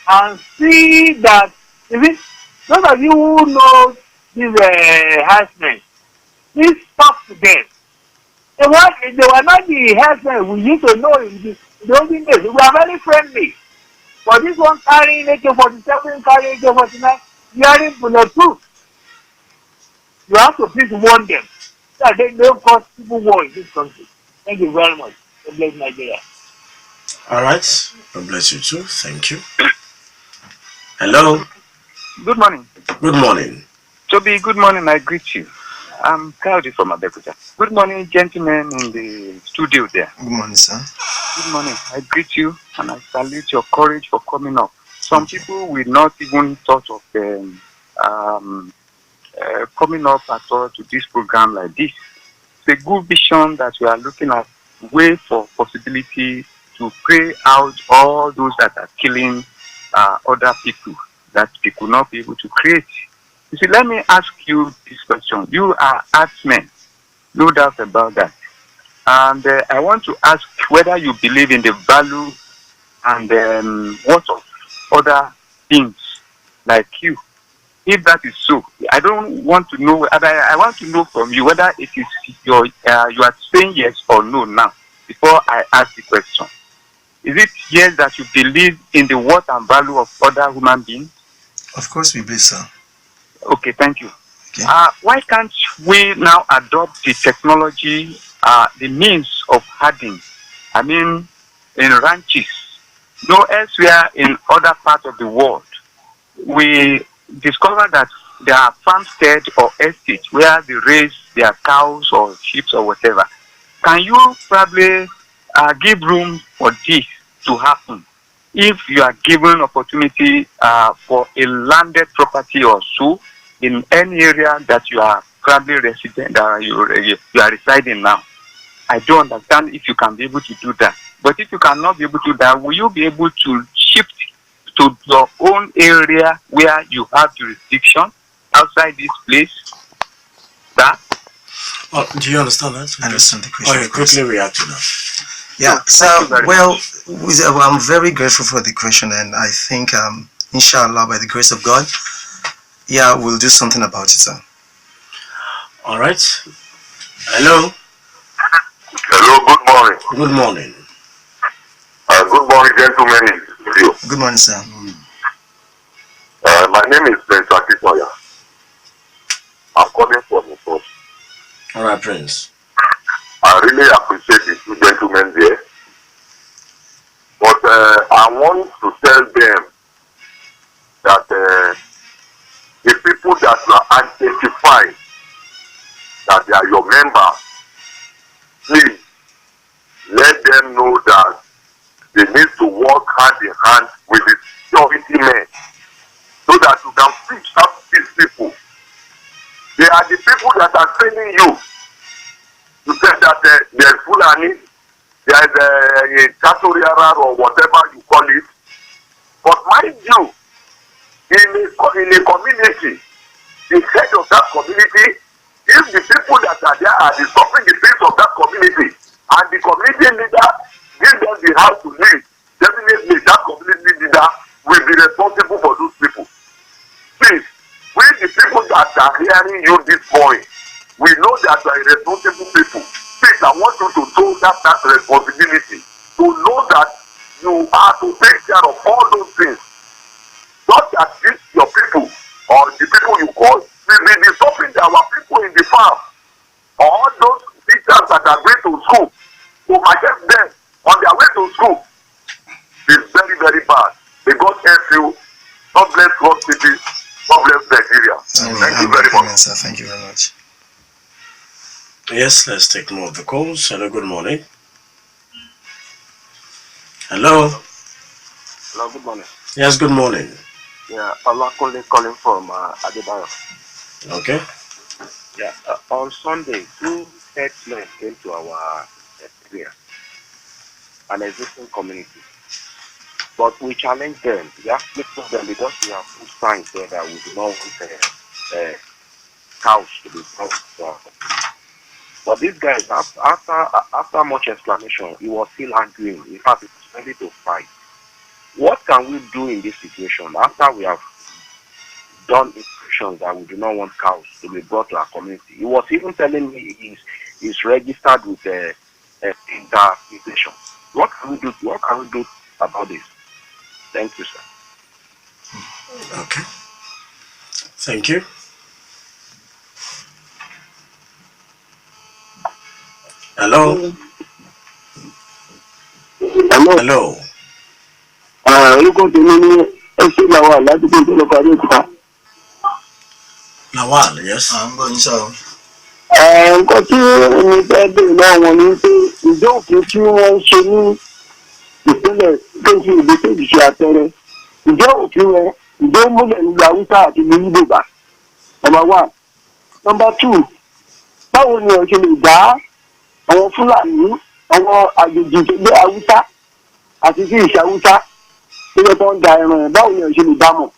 and see that, those of you who know these herdsmen, please talk to them. They were not the herdsmen we used to know in In the olden days, we were very friendly. But this one carrying AK-47, carrying AK-49, wearing bulletproof. You have to please warn them that they don't cause people war in this country. Thank you very much. God bless Nigeria. All right. God bless you too. Thank you. Hello. Good morning. Good morning. Tobi, good morning. I greet you. I'm Claudio from Abeokuta. Good morning, gentlemen in the studio there. Good morning, sir. Good morning. I greet you and I salute your courage for coming up. Some people will not even thought of coming up at all to this program like this. It's a good vision that we are looking at, way for possibility to pray out all those that are killing other people that we could not be able to create. You see, let me ask you this question. You are herdsmen, no doubt about that. And I want to ask whether you believe in the value and what of other things like you. If that is so, I don't want to know. I want to know from you whether it is you are saying yes or no now before I ask the question. Is it yes that you believe in the worth and value of other human beings? Of course we believe, sir. Okay, thank you. Okay. Why can't we now adopt the technology, the means of herding? I mean, in ranches, no elsewhere in other parts of the world, we discover that there are farmstead or estates where they raise their cows or sheep or whatever. Can you probably give room for this to happen if you are given opportunity for a landed property or so in any area that you are probably resident, you are residing now? I don't understand if you can be able to do that. But if you cannot be able to do that, will you be able to shift to your own area where you have jurisdiction outside this place? That? Oh, do you understand that? I understand the question. Oh, you quickly react to that. Yeah, so, I'm very grateful for the question, and I think, inshallah, by the grace of God, yeah, we'll do something about it, sir. All right. Hello. Hello, good morning. Good morning. Good morning, gentlemen. Good morning, sir. My name is Prince Akitoya. I'm calling from the post. All right, Prince. I really appreciate the two gentlemen there. But I want to tell them that the people that are identified that they are your members, please let them know that they need to work hand in hand with the security men so that you can fix up these people. They are the people that are training you. You said that there's Fulani, there's a Katoriara or whatever you call it. But mind you, in a community, the head of that community, if the people that are there are disturbing the peace of that community, and the community leader gives them the house to live, definitely that community leader will be responsible for those people. Please, we the people that are hearing you this morning, we know that you are responsible people. Please, I want you to show that responsibility, to know that you are to take care of all those things. Not that these your people or the people you call will be disturbing our people in the farm, or all those teachers that are going to school to market them on their way to school. It's very, very bad. May God help you. God bless God City. God bless Nigeria. Thank you very much. Sir. Thank you very much. Yes, let's take more of the calls. Hello, good morning. Hello. Hello, good morning. Yes, good morning. Yeah, I'm calling from Adebayo. Okay. Yeah, on Sunday, two herdsmen came to our area, an existing community. But we challenged them. We actually told them because we have put signs there that we do not want cows to be brought. But these guys, after much explanation, he was still angry. In fact, he was ready to fight. What can we do in this situation after we have done instructions that we do not want cows to be brought to our community? He was even telling me he's registered with interpretation. What can we do? What can we do about this? Thank you, sir. Okay. Thank you. Hello. Hello. Lawal, yes. I'm going so. Nǹkan tí èmi fẹ́ bèèrè náà wọn ni pé ìjọ òfin tí wọ́n ń ṣe ní ìpínlẹ̀ tó ń fi ìlú kejì ṣe àpẹẹrẹ ìjọ òfin yẹn ìjọ múlẹ̀ nílùú Haúsá àti ìlú Yorùbá number 1. Number 2, báwo ni ọ̀ ṣe lè dá àwọn Fúlàní àwọn àjèjì tó gbé Haúsá àti sí ìṣe Haúsá tó yẹ kó ń da ẹran ẹ̀ báwo ni ọ̀ ṣe lè dá mọ̀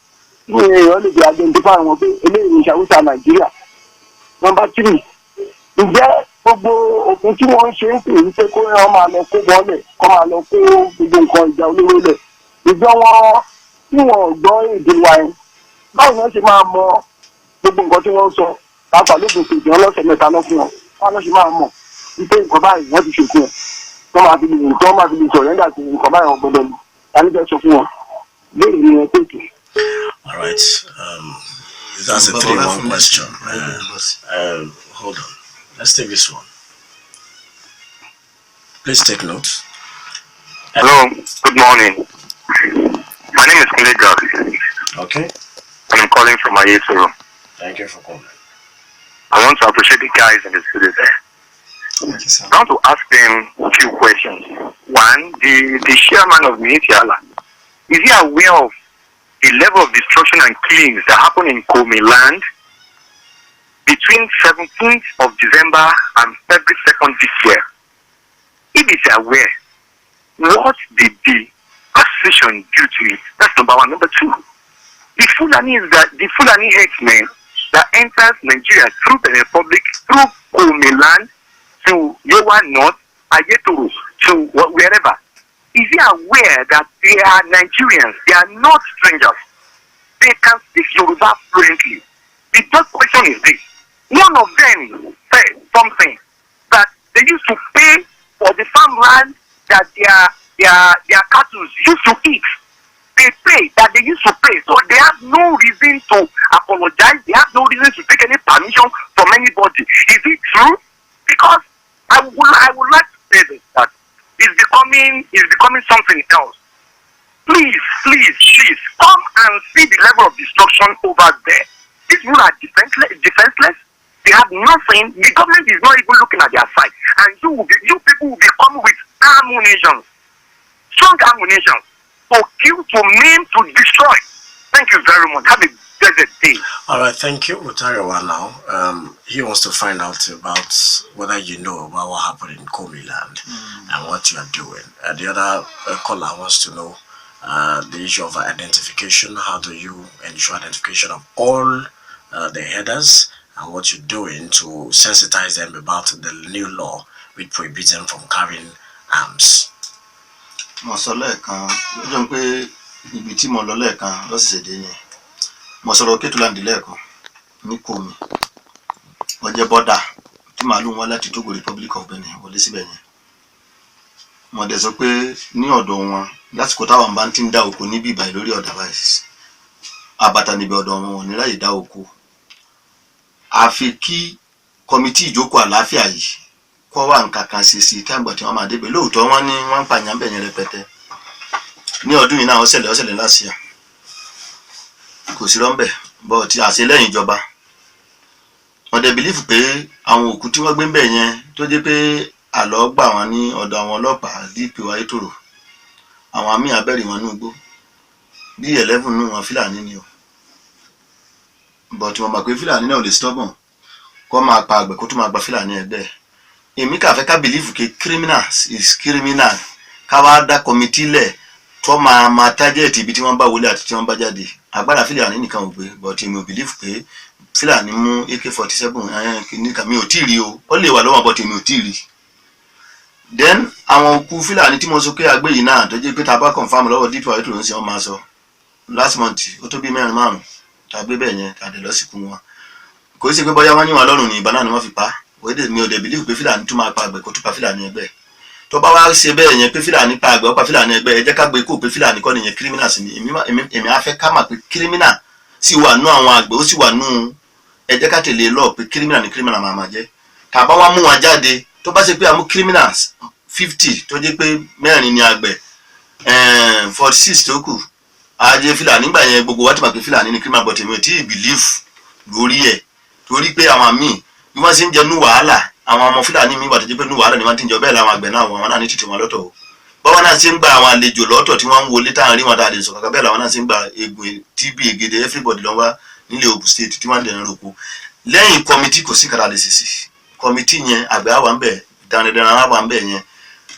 kí èèyàn lè fi identify wọn pé eléyìí ní ìṣe Haúsá Nàìjíríà. Number 3, ǹjẹ́ gbogbo òfin tí wọ́n ń ṣe ń pè ní pé kó wọ́n máa lọ kó bọ́ọ̀lẹ̀ kó máa lọ kó gbogbo nǹkan ìjà olóró lẹ̀ ìjọ wọn tí wọn ò gbọ́ èdè wa yẹn báwo ni wọ́n ṣe máa mọ gbogbo nǹkan tí wọ́n ń sọ pàápàá lóògùn ìpèsè ọlọ́sẹ̀ mẹ́ta lọ fún wọn wọn lọ́ ṣe máa mọ̀ wípé nǹkan báyìí wọ́n ti ṣètò ẹ̀ tó máa fi lè sọ̀rọ̀ nígbà tí nǹkan báyìí wọn gbọdọ̀ lù tani fẹ́ sọ fún wọn léèrè ni wọn pèsè. All right. That's a 3-1 question. Hold on. Let's take this one. Please take note. Hello, good morning. My name is Kunle. Okay. And I'm calling from Miyetti. Thank you for calling. I want to appreciate the guys in the studio there. Thank you, sir. I want to ask them a few questions. One, the chairman of Miyetti, is he aware of the level of destruction and killings that happened in Komi land between 17th of December and February 2nd this year? If he's aware, what did the accusation due to it? That's number 1. Number 2, the Fulani herdsmen that enters Nigeria through the Republic, through Komi land to Yowa North, Ayetoro, to wherever. Is he aware that they are Nigerians? They are not strangers. They can speak Yoruba fluently. The third question is this. One of them said something that they used to pay for the farmland that their cattle used to eat. They pay that they used to pay. So they have no reason to apologize. They have no reason to take any permission from anybody. Is it true? Because I would like to say this, that it's becoming something else. Please, come and see the level of destruction over there. These people are defenseless. They have nothing. The government is not even looking at their side. And you people will be coming with ammunition, strong ammunition, to kill, to maim, to destroy. Thank you very much. Have a blessed day. All right, thank you. We'll tell you one now. He wants to find out about whether you know about what happened in Komi land and what you are doing. The other caller wants to know the issue of identification. How do you ensure identification of all the headers and what you're doing to sensitize them about the new law which prohibits them from carrying arms? Mo sọ lẹ́ẹ̀kan ó jẹ́ pé ibi tí mo lọ lẹ́ẹ̀kan lọ́sẹ̀dẹ̀ yẹn mo sọ̀rọ̀ Ketuland lẹ́ẹ̀kan ní Komi wọ́n jẹ́ bọ́dà tí màálù wọn láti Togo Republic of Benin wọlé síbẹ̀ yẹn mo dẹ̀ sọ pé ní ọ̀dọ̀ wọn lásìkò táwọn bá ti ń dá oko níbí ìbàyí lórí ọ̀dà báyìí àbàtà níbi ọ̀dọ̀ wọn ò ní láyè dá oko àfi kí kọmitì ìjókòó àlàáfíà yìí kọ́ wà nǹkan kan ṣe sí káàgbà tí wọ́n máa débẹ̀ lóòótọ́ wọ́n ní wọ́n ń pààyàn bẹ̀ yẹn rẹpẹtẹ ní ọdún yìí náà ọ̀sẹ̀lẹ̀ láṣìá kò sí rọ́ńbẹ̀ bọ́ ti àṣẹ lẹ́yìn ìjọba wọ́n dẹ̀ bìlífù pé àwọn òkú tí wọ́n gbé ń bẹ̀ yẹn tó jẹ́ pé àlọ́ gbà wọ́n ní ọ̀dọ̀ àwọn ọlọ́pàá DP Ayétòrò àwọn àmì abẹ́rẹ́ wọn ní igbó bí 11 nù wọn Fúlàní ni o but wọ́n mọ̀ pé Fúlàní náà ò lè stubborn kó máa pa àgbẹ̀ kó tó máa gba Fúlàní ẹgbẹ́ èmi kà fẹ́ ká bìlífù pé criminal is criminal ká wá dá kọmitì lẹ̀ tó máa tájẹ́ẹ̀tì ibi tí wọ́n bá wọlé àti tí wọ́n bá jáde agbára Fúlàní nìkan ò gbé but èmi ò bìlífù pé Fúlàní mú AK-47 nìkan mi ò tí ì rí o ó lè wà lọ́wọ́ but èmi ò tí ì rí. Then àwọn òkú Fúlàní tí mo sọ pé àgbẹ̀ yìí náà tó jẹ́ pé tá a bá confam lọ́wọ́ DP Ayétòrò ń ṣe wọ́n máa sọ last month ó tó bí 4-5 tá a gbé bẹ́ẹ̀ yẹn tá a dẹ̀ lọ sìnkú wọn kò sí pé bóyá wọ́n ní wọn lọ́rùn ní ìbá náà ni wọ́n fi pa mi ò dẹ̀ believe pé Fúlàní tún máa pa àgbẹ̀ kó tún pa Fúlàní ẹgbẹ́ tó bá wá ṣe bẹ́ẹ̀ yẹn pé Fúlàní pa àgbẹ̀ ọ̀pá Fúlàní ẹgbẹ́ ẹ jẹ́ ká gbé kó pé Fúlàní kọ́ nìyẹn criminals ni èmi á fẹ́ ká mà pé criminal sì wà nú àwọn àgbẹ̀ ó sì wà nú ẹ jẹ́ ká tẹ̀lé lọ pé criminal ni criminal máa jẹ́ tàbá wá mú wọn jáde tó bá ṣe pé àmú criminals 50 tó jẹ́ pé mẹ́rin ni àgbẹ̀ 46 tó kù ajé Fúlàní nígbà yẹn gbogbo wa ti mà pé Fúlàní ni criminal but èmi ò tí ì believe lórí ẹ̀ torí pé àwọn míì bí wọ́n ṣe ń jẹnu wàhálà àwọn ọmọ Fúlàní mi wà tó jẹ́ pé nú wàhálà ni wọ́n ti ń jọ bẹ́ẹ̀ làwọn àgbẹ̀ náà wọn náà ní títí wọn lọ́tọ̀ o bọ́wọ́n náà ṣe ń gba àwọn àlejò lọ́tọ̀ tí wọ́n ń wọlé táwọn rí wọn tá a lè sọ kàkà bẹ́ẹ̀ làwọn náà ṣe ń gba egbò TB Ègèdè everybody lọ́wọ́ nílé Ogun State tí wọ́n dẹ̀rẹ̀ roko lẹ́yìn kọ́mítì kò sí kàrà lè ṣèṣì kọ́mítì yẹn àgbẹ̀ àwọn ń bẹ̀ dandandan àwọn ń bẹ̀ yẹn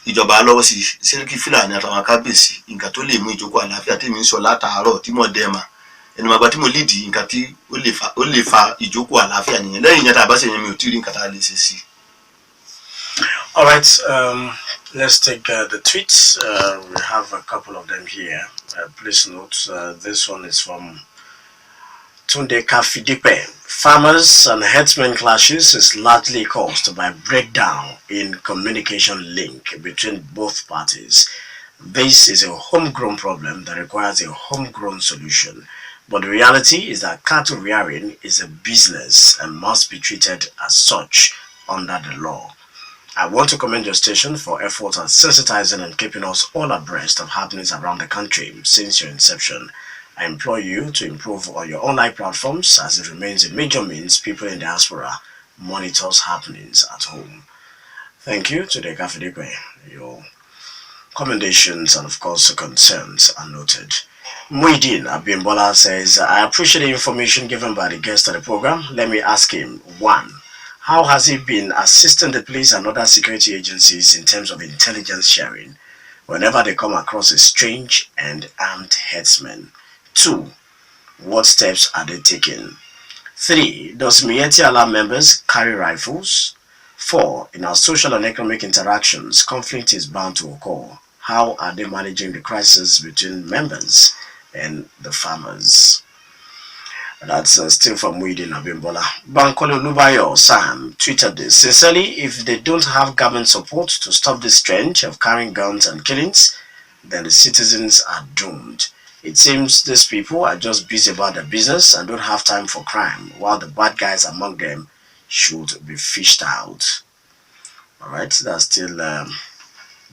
ìjọba lọ́wọ́ sí Sẹ́ríkì Fúlàní àtàwọn kábíyèsí nǹkan tó lè mú ìjókòó àlàáfíà tí mi ń sọ látàárọ̀ tí mo dẹ́ mà ẹnu màgbà tí mo lídìí nǹkan tí ó lè fa ìjókòó àlàáfíà nìyẹn lẹ́yìn yẹn tàbá ṣe yẹn mi ò tí ì rí nǹkan tá a lè ṣe sí. All right, let's take the tweets. We have a couple of them here. Please note, this one is from Tunde Kafidipe. Farmers and herdsmen clashes is largely caused by breakdown in communication link between both parties. This is a homegrown problem that requires a homegrown solution. But the reality is that cattle rearing is a business and must be treated as such under the law. I want to commend your station for efforts at sensitizing and keeping us all abreast of happenings around the country since your inception. I implore you to improve on your online platforms as it remains a major means people in diaspora monitors happenings at home. Thank you to the Kafidikwe. Your commendations and of course concerns are noted. Muidin Abimbola says, I appreciate the information given by the guest of the program. Let me ask him, 1. How has he been assisting the police and other security agencies in terms of intelligence sharing whenever they come across a strange and armed herdsman? 2. What steps are they taking? 3. Does Miyetti allow members carry rifles? 4. In our social and economic interactions, conflict is bound to occur. How are they managing the crisis between members and the farmers? That's still from Muidin Abimbola. Bankole Lubayo Sam tweeted this. Sincerely, if they don't have government support to stop this trend of carrying guns and killings, then the citizens are doomed. It seems these people are just busy about their business and don't have time for crime, while the bad guys among them should be fished out. Alright, that's still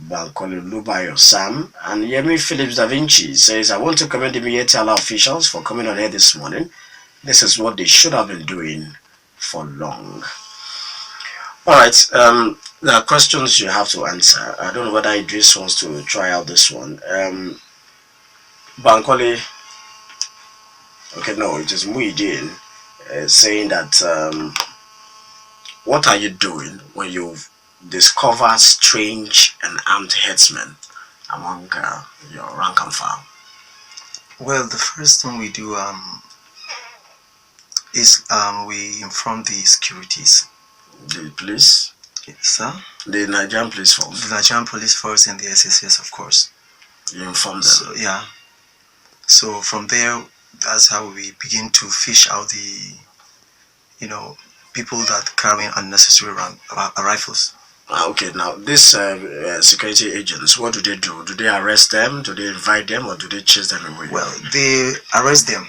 Bankole Lubayo Sam. And Yemi Phillips Da Vinci says, I want to commend the Miyetti Allah officials for coming on air this morning. This is what they should have been doing for long. Alright, there are questions you have to answer. I don't know whether Idris wants to try out this one. Bankole, okay, no, it is Muidin saying that what are you doing when you discover strange and armed herdsmen among your rank and file? Well, the first thing we do is we inform the securities. The police? Yes, sir. The Nigerian police force? The Nigerian police force and the SSS, of course. You inform them? So, yeah. So from there, that's how we begin to fish out the, people that carry unnecessary rifles. Okay, now these security agents, what do? Do they arrest them? Do they invite them, or do they chase them away? Well, they arrest them.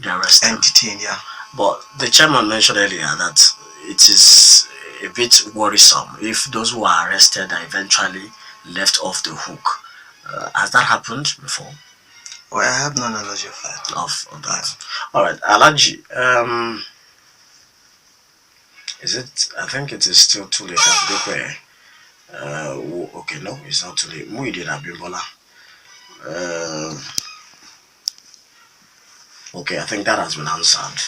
They arrest them. And detain, yeah. But the chairman mentioned earlier that it is a bit worrisome if those who are arrested are eventually left off the hook. Has that happened before? Well, I have no knowledge of that. Of that. All right, Alaji. Is it? I think it is still too late. Okay, no, it's not too late. Muidin Abimbola. Okay, I think that has been answered.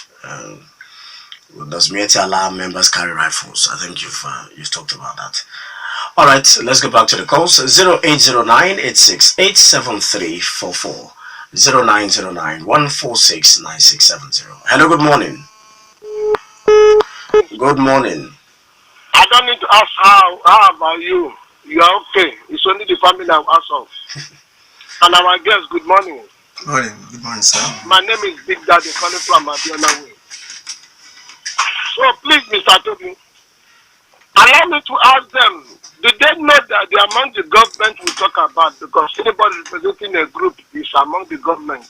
Does Miyetti allow members carry rifles? I think you've talked about that. All right, let's go back to the calls. 0809 868 7344. 0909 146 9670. Hello, good morning. Good morning. I don't need to ask how about you. You are okay. It's only the family I'm asking. And our guest, good morning. Good morning, sir. My name is Big Daddy, calling from Abiola Way. So please, Mr. Tobi, allow allow me to ask them, do they know that they are among the government we talk about? Because anybody representing a group is among the government.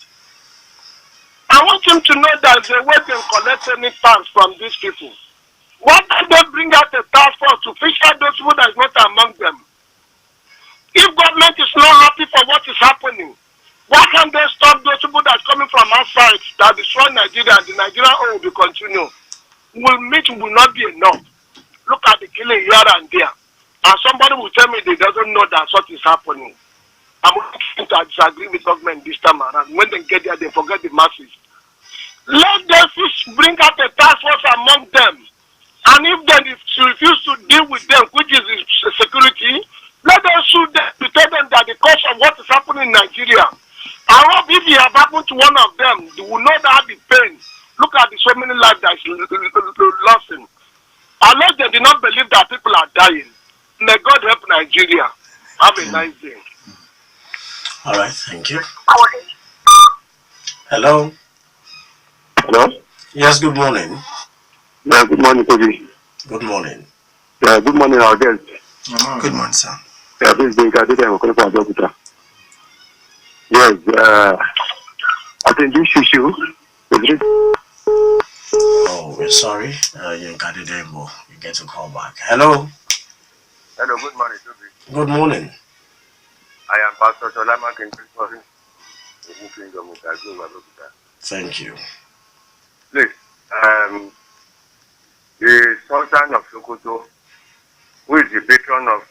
I want him to know that the way they collect any tax from these people. Why don't they bring out a task force to fish out those people that is not among them? If government is not happy for what is happening, why can't they stop those people that are coming from outside that destroy Nigeria and the Nigerian oil will be continue? Will not be enough. Look at the killing here and there. And somebody will tell me they doesn't know that what is happening. I'm going to disagree with government this time around. When they get there, they forget the masses. Let them bring out a task force among them. And if they refuse to deal with them, which is security, let them sue them to tell them that the cause of what is happening in Nigeria. I hope if it has happened to one of them, they will know that the pain. Look at the so many lives that is lost in. Unless they do not believe that people are dying. May God help Nigeria. Have a nice day. All right, thank you. Hello. Hello? Yes, good morning. Yeah, good morning, Tobi. Good morning. Yeah, good morning, our guest. Good morning, sir. Yeah, this is Beita Yusuf. Yes, I think this issue is... Oh, we're sorry. You got it able. You get a call back. Hello. Hello, good morning, Tobi. Good morning. I am Pastor Cholama Kintori. Thank you. Please, the Sultan of Sokoto, who is the patron of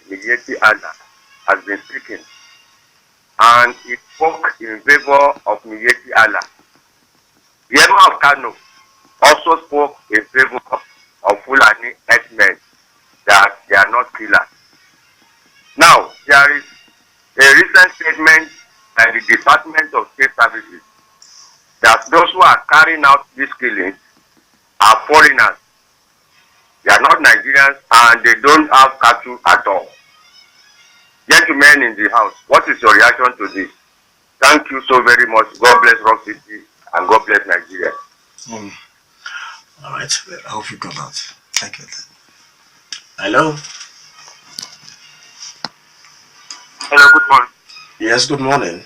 Miyetti Allah, has been speaking. And he spoke in favor of Miyetti Allah. The Emir of Kano also spoke in favor of Fulani herdsmen, that they are not killers. Now, there is a recent statement by the Department of State Services that those who are carrying out these killings are foreigners. They are not Nigerians and they don't have cattle at all. Gentlemen in the house, what is your reaction to this? Thank you so very much. God bless Rock City and God bless Nigeria. All right, I hope you got that. Thank you. Hello. Hello, good morning. Yes, good morning.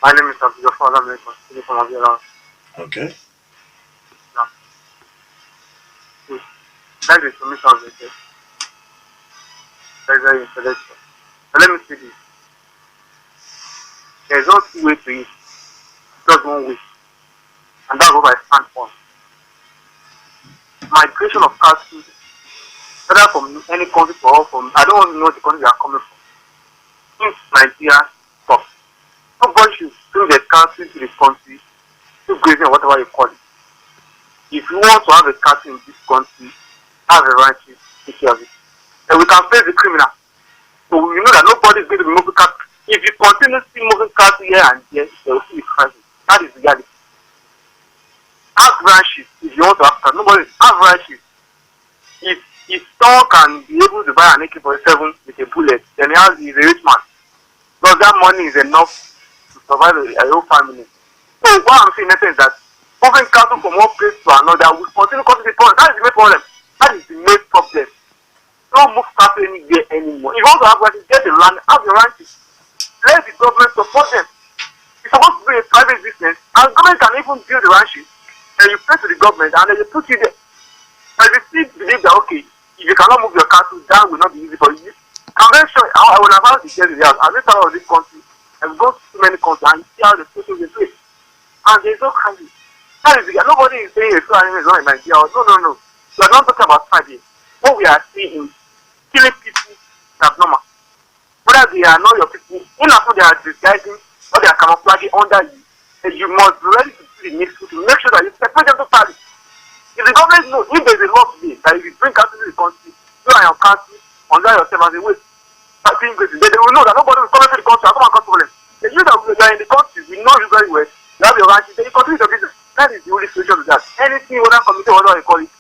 My name is Abdulmuminu. Okay. That is information of the case. Very intellectual. So let me see this. There is no two ways to it. Just one way. And that's what I stand for. Migration of cattle, whether from any country or from, I don't want to know the country they are coming from. Since Nigeria stops, nobody should bring their cattle to this country, to grazing or whatever you call it. If you want to have a cattle in this country, have a right to take care of it. And we can face the criminal. So we know that nobody is going to be moving cattle. If you continue to moving cattle here and there, there will be crisis. That is the reality. Have branches if you want to have cattle. Nobody have branches. If someone can be able to buy an AK-47 with a bullet, then he is a rich man. Because that money is enough to survive a whole family. So what I'm saying is that moving cattle from one place to another will continue causing the problem. That is the main problem. That is the main problem. Don't move cattle anywhere anymore. If you want to have ranches, get the land, have your ranches. Let the government support them. It's supposed to be a private business, and government can even build the ranches, and you pay to the government, and then you put you there. But if you still believe that, okay, if you cannot move your cattle, that will not be easy for you. I'm very sure I will have had the girls in the house. I've been part of this country. I've gone to so many countries and see how the social is doing. And there's no crisis. That is, nobody is saying a few animals not in Nigeria. No. We are not talking about tragedy. What we are seeing is killing people is abnormal. Whether they are not your people, in as they are disguising or they are camouflaging under you, and you must be ready to do the next to make sure that you separate them totally. If the government knows, if there is a law today that if you bring cattle to the country, you and your country under yourself as a way, they will know that nobody will come into the country and come and cause problems. The you that you are in the country, we know you very well, you have your ranches, then you continue your business. That is the only solution to that. Anything, whether committee, whatever you call it,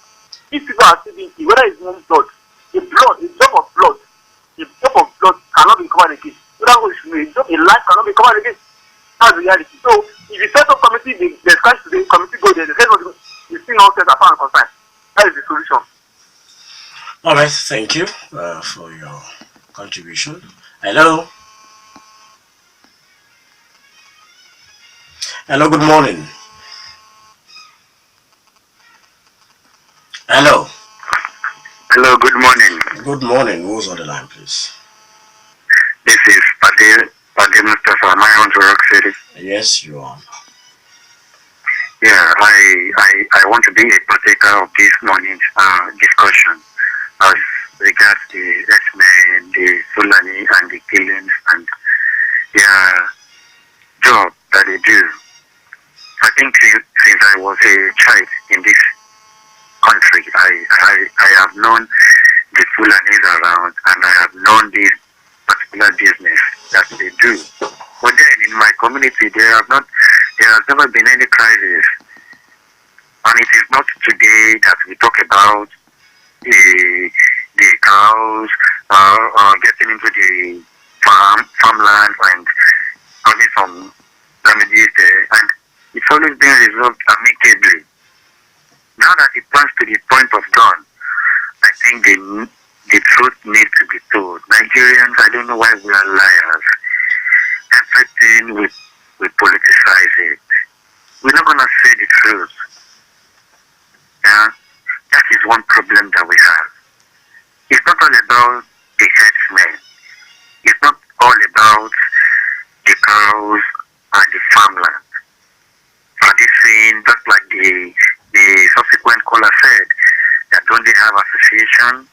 if people are still being killed, whether it's one blood, a drop of blood cannot be covered again. So that's what you should know. A drop in life cannot be covered again. That's the reality. So if you set up committee, there's crash today, committee go there, the head of the you see nonsense apart and concern. That is the solution. All right, thank you for your contribution. Hello. Hello, good morning. Hello. Hello, good morning. Good morning. Who's on the line, please? This is Padil Mustafa. Am I on to Rock City? Yes, you are. Yeah, I want to be a partaker of this morning's discussion as regards the herdsmen, the Fulani, and the killings and their job that they do. I think since I was a child in this country, I have known the Fulanis around, and I have known this particular business that they do. But then in my community, there has never been any crisis, and it is not today that we talk about the cows getting into the farmland and having some remedies there, and it's always been resolved amicably. Now that it comes to the point of gun, I think the truth needs to be told. Nigerians, I don't know why we are liars. Everything we politicize it. We're not going to say the truth. Yeah? That is one problem that we have. It's not all about the herdsmen. It's not all about the cows and the farmland. Are they saying, just like the subsequent caller said, that don't they have association?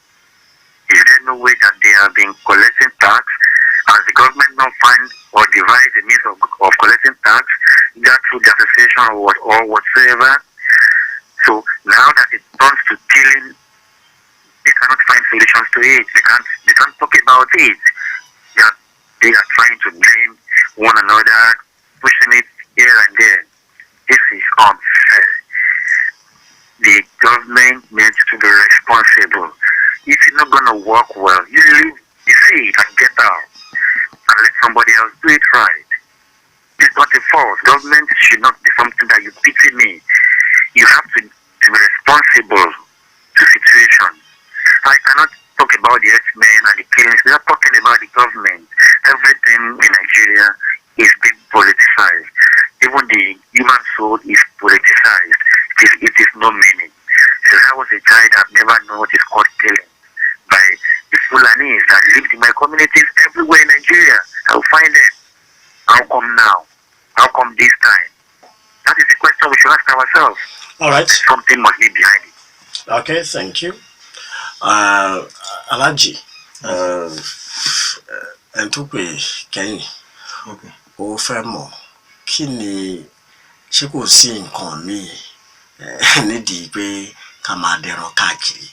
Is there no way that they have been collecting tax? Has the government not find or devise a means of collecting tax, either through the association or whatsoever? So now that it turns to killing, they cannot find solutions to it. They can't talk about it. They are trying to blame one another, pushing it here and there. This is unfair. The government needs to be responsible. If it's not going to work well, you leave the seat and get out and let somebody else do it right. It's not a fault. Government should not be something that you pity me. You have to be responsible to situations. I cannot talk about the herdsmen and the killings. We are talking about the government. Everything in Nigeria is being politicized. Even the human soul is politicized. It is no meaning. Since I was a child, I've never known what is called killing by the Fulanis that lived in my communities everywhere in Nigeria. I will find them. How come now? How come this time? That is the question we should ask ourselves. All right. Something must be behind it. Okay, thank you. Alaji, Ntupe Kenny, ó fẹ́ mọ̀ kí ni ṣé kò sí nǹkan míì nídìí pé ká máa dẹran káàkiri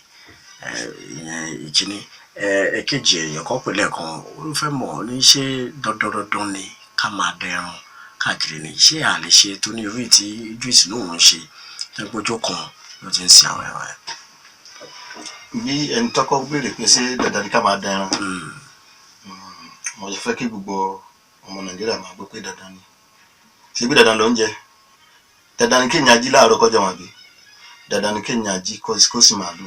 ìyẹn ìkíní èkejì èèyàn kan pè lẹ́ẹ̀kan ó fẹ́ mọ̀ ní ṣé dandan ni ká máa dẹran káàkiri ni ṣé a lè ṣe tó ní orí tí Idris náà ń ṣe lẹ́gbọ́jọ́ kan ló ti ń sin àwọn ẹ̀rọ ẹ̀. Bí ẹni tọ́kọ́ béèrè pé ṣé dandan ni ká máa dẹran mo fẹ́ kí gbogbo ọmọ Nàìjíríà máa gbọ́ pé dandan ni ṣé bí dandan ló ń jẹ dandan ni kéèyàn jí láàárọ̀ kọjá wọn bí dandan ni kéèyàn jí kó sì máa lò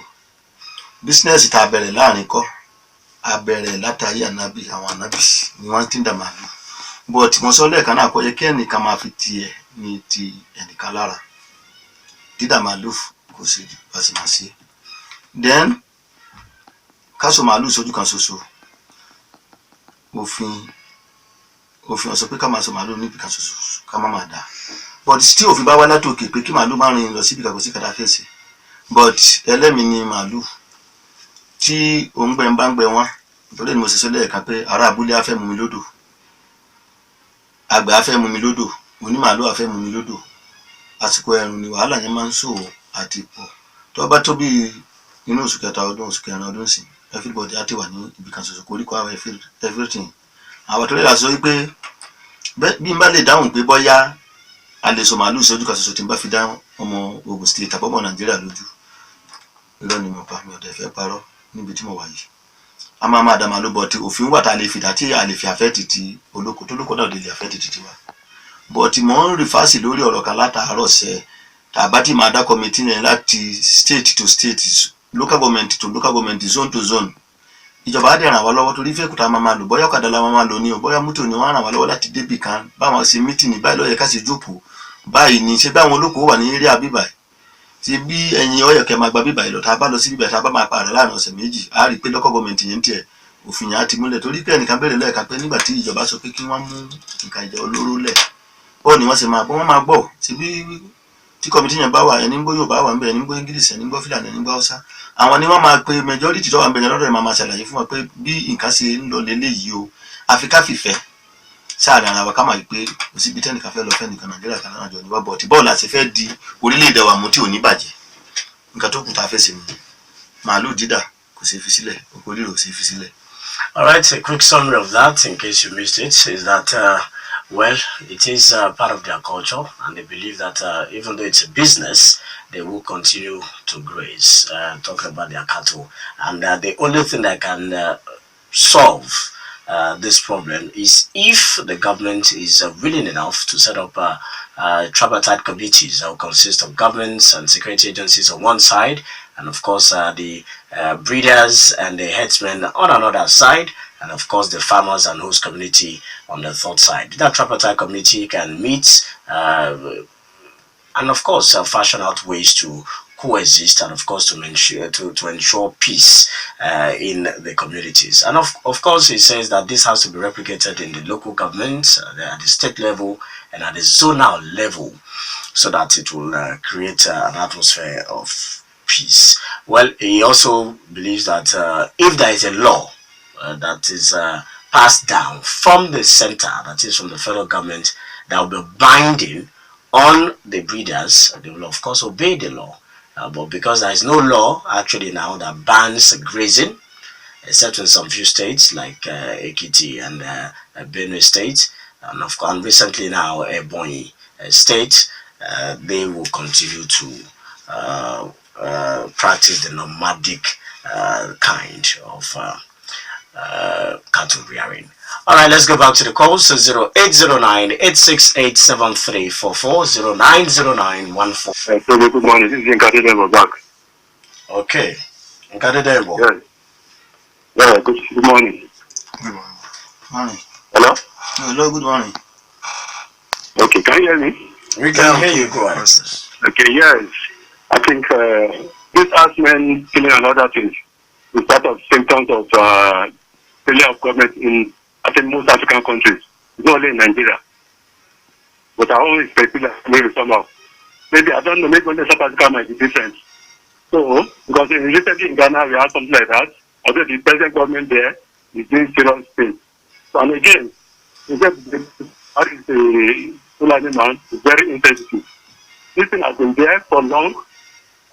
bísínẹ́sì tá a bẹ̀rẹ̀ láàrin kọ́ a bẹ̀rẹ̀ látàrí ànábì àwọn ànábì ni wọ́n ti ń dà màálù bọ́ tí wọ́n sọ lẹ́ẹ̀kan náà kọ́ yẹ kí ẹnìkan máa fi tiẹ̀ ní ti ẹnìkan lára dídà màálù kò sí bá sì máa ṣe then ká so màálù sójú kan ṣoṣo òfin ọ̀sọ̀ pé ká máa so màálù níbi kan ṣoṣo ká má máa dà but still òfin bá wá látòkè pé kí màálù má rìn lọ síbi kan kò sí kàdá fèsì but ẹlẹ́mìí ni màálù tí òǹgbẹ ń bá ń gbẹ wọn nítorí mo ṣe sọ lẹ́ẹ̀kan pé ará abúlé á fẹ́ mú mi lódò àgbẹ̀ á fẹ́ mú mi lódò onímàálù á fẹ́ mú mi lódò àsìkò ẹ̀rùn ni wàhálà yẹn máa ń ṣòwò àti pọ̀ tó bá tó bí inú oṣù kẹta ọdún oṣù kẹrin ọdún sí everybody á ti wà ní ibi kan ṣoṣo koríko àwọn everything àwọn tó lè là sọ wípé bí n bá lè dáhùn pé bọ́yá a lè so màálù sójú kan ṣoṣo tí n bá fi dá ọmọ Ogun State tàbí ọmọ Nàìjíríà lójú irọ́ ni mo pa mi ọ̀dẹ̀ fẹ́ parọ́ níbi tí mo wà yìí a máa dá màálù bọ̀ tí òfin wà tá a lè fi dá tí a lè fi àfẹ́ẹ̀tì ti olóko tó lóko náà lè àfẹ́ẹ̀tì ti tiwa bọ̀ tí mò ń rìfásì lórí ọ̀rọ̀ kan látàárọ̀ sẹ́ tàbá tí máa dá kọ́mítì yẹn láti state to state local government to local government, zone to zone. Ìjọba á dẹ̀ ràn wá lọ́wọ́ torí fẹ́ẹ̀kù tá a máa lò bóyá ọ̀kadà la máa lò ní o bóyá mọ́tò ni wọ́n á ràn wá lọ́wọ́ láti débì kan báwọn ṣe mítìnì báyìí ló yẹ ká ṣe jókòó báyìí ni ṣe bí àwọn olókoòwò wà ní eré àbíbáyìí ṣe bí ẹ̀yin ọ̀yọ̀ kẹ́ máa gba bíbáyìí lọ tá a bá lọ sí bíbáyìí tá a bá máa pààrọ̀ láàrin ọ̀sẹ̀ méjì á rí i pé local government yẹn tiẹ̀ òfin yẹn á ti múlẹ̀ torí pé ẹnìkan bẹ̀rẹ̀ lẹ́ẹ̀kan pé nígbà tí ìjọba sọ pé kí wọ́n mú nǹkan ìjà olóró lẹ̀ bọ́ọ̀ ni wọ́n ṣe máa bọ́ wọ́n máa gbọ́ ṣe bí tí kọmitì yẹn bá wà ẹni ń gbọ́ Yorùbá wà ń bẹ ẹni ń gbọ́ English ẹni ń gbọ́ Fúlàní ẹni ń gbọ́ Hausa àwọn ni wọ́n máa pe majority tó wà ń bẹ yẹn lọ́dọ̀ ẹ̀ máa ṣàlàyé fún wọn pé bí nǹkan ṣe ń lọ lélẹ́yìí o àfi ká fìfẹ́ sáàrin ara wa ká máa rí pé kò síbi tẹ́nìkan fẹ́ lọ fẹ́ nìkan Nàìjíríà kan náà jọ ní wá bọ̀ tí bọ́ọ̀lù àti fẹ́ di orílẹ̀-èdè wa mú tí ò ní bàjẹ́ nǹkan tó kù tá a fẹ́ ṣe nìyẹn màálù dídà kò ṣeé fi sílẹ̀ oko rírò kò ṣeé fi sílẹ̀. All right, a quick summary of that, in case you missed it, is that, well, it is part of their culture, and they believe that even though it's a business, they will continue to graze, talking about their cattle. And the only thing that can solve this problem is if the government is willing enough to set up tripartite committees that will consist of governments and security agencies on one side, and of course the breeders and the herdsmen on another side, and of course the farmers and host community on the third side. That tripartite committee can meet and of course fashion out ways to coexist and of course to ensure peace in the communities. And of course it says that this has to be replicated in the local governments at the state level and at the zonal level so that it will create an atmosphere of peace. Well, he also believes that if there is a law that is passed down from the center, that is from the federal government, that will be binding on the breeders, they will of course obey the law. But because there is no law actually now that bans grazing, except in some few states like Ekiti and Benue State, and of course recently now Ebonyi State, they will continue to practice the nomadic kind of cattle rearing. All right, let's go back to the calls. So 0809-868-7344, 0909-14. Good morning. This is Nkadedebo back. Okay. Nkadedebo. Yes. Yeah, good morning. Good morning. Hello? Hello, good morning. Okay, can you hear me? We can hear you. Go ahead. Okay, yes. I think this herdsmen killing and other things is part of symptoms of failure of government in, I think, most African countries. It's not only in Nigeria. But I always peculiar maybe somehow. Maybe, I don't know, maybe only South Africa might be different. So, because recently in Ghana we had something like that, although the present government there is doing serious things. So, and again, how is the Fulani man is very insensitive. This thing has been there for long.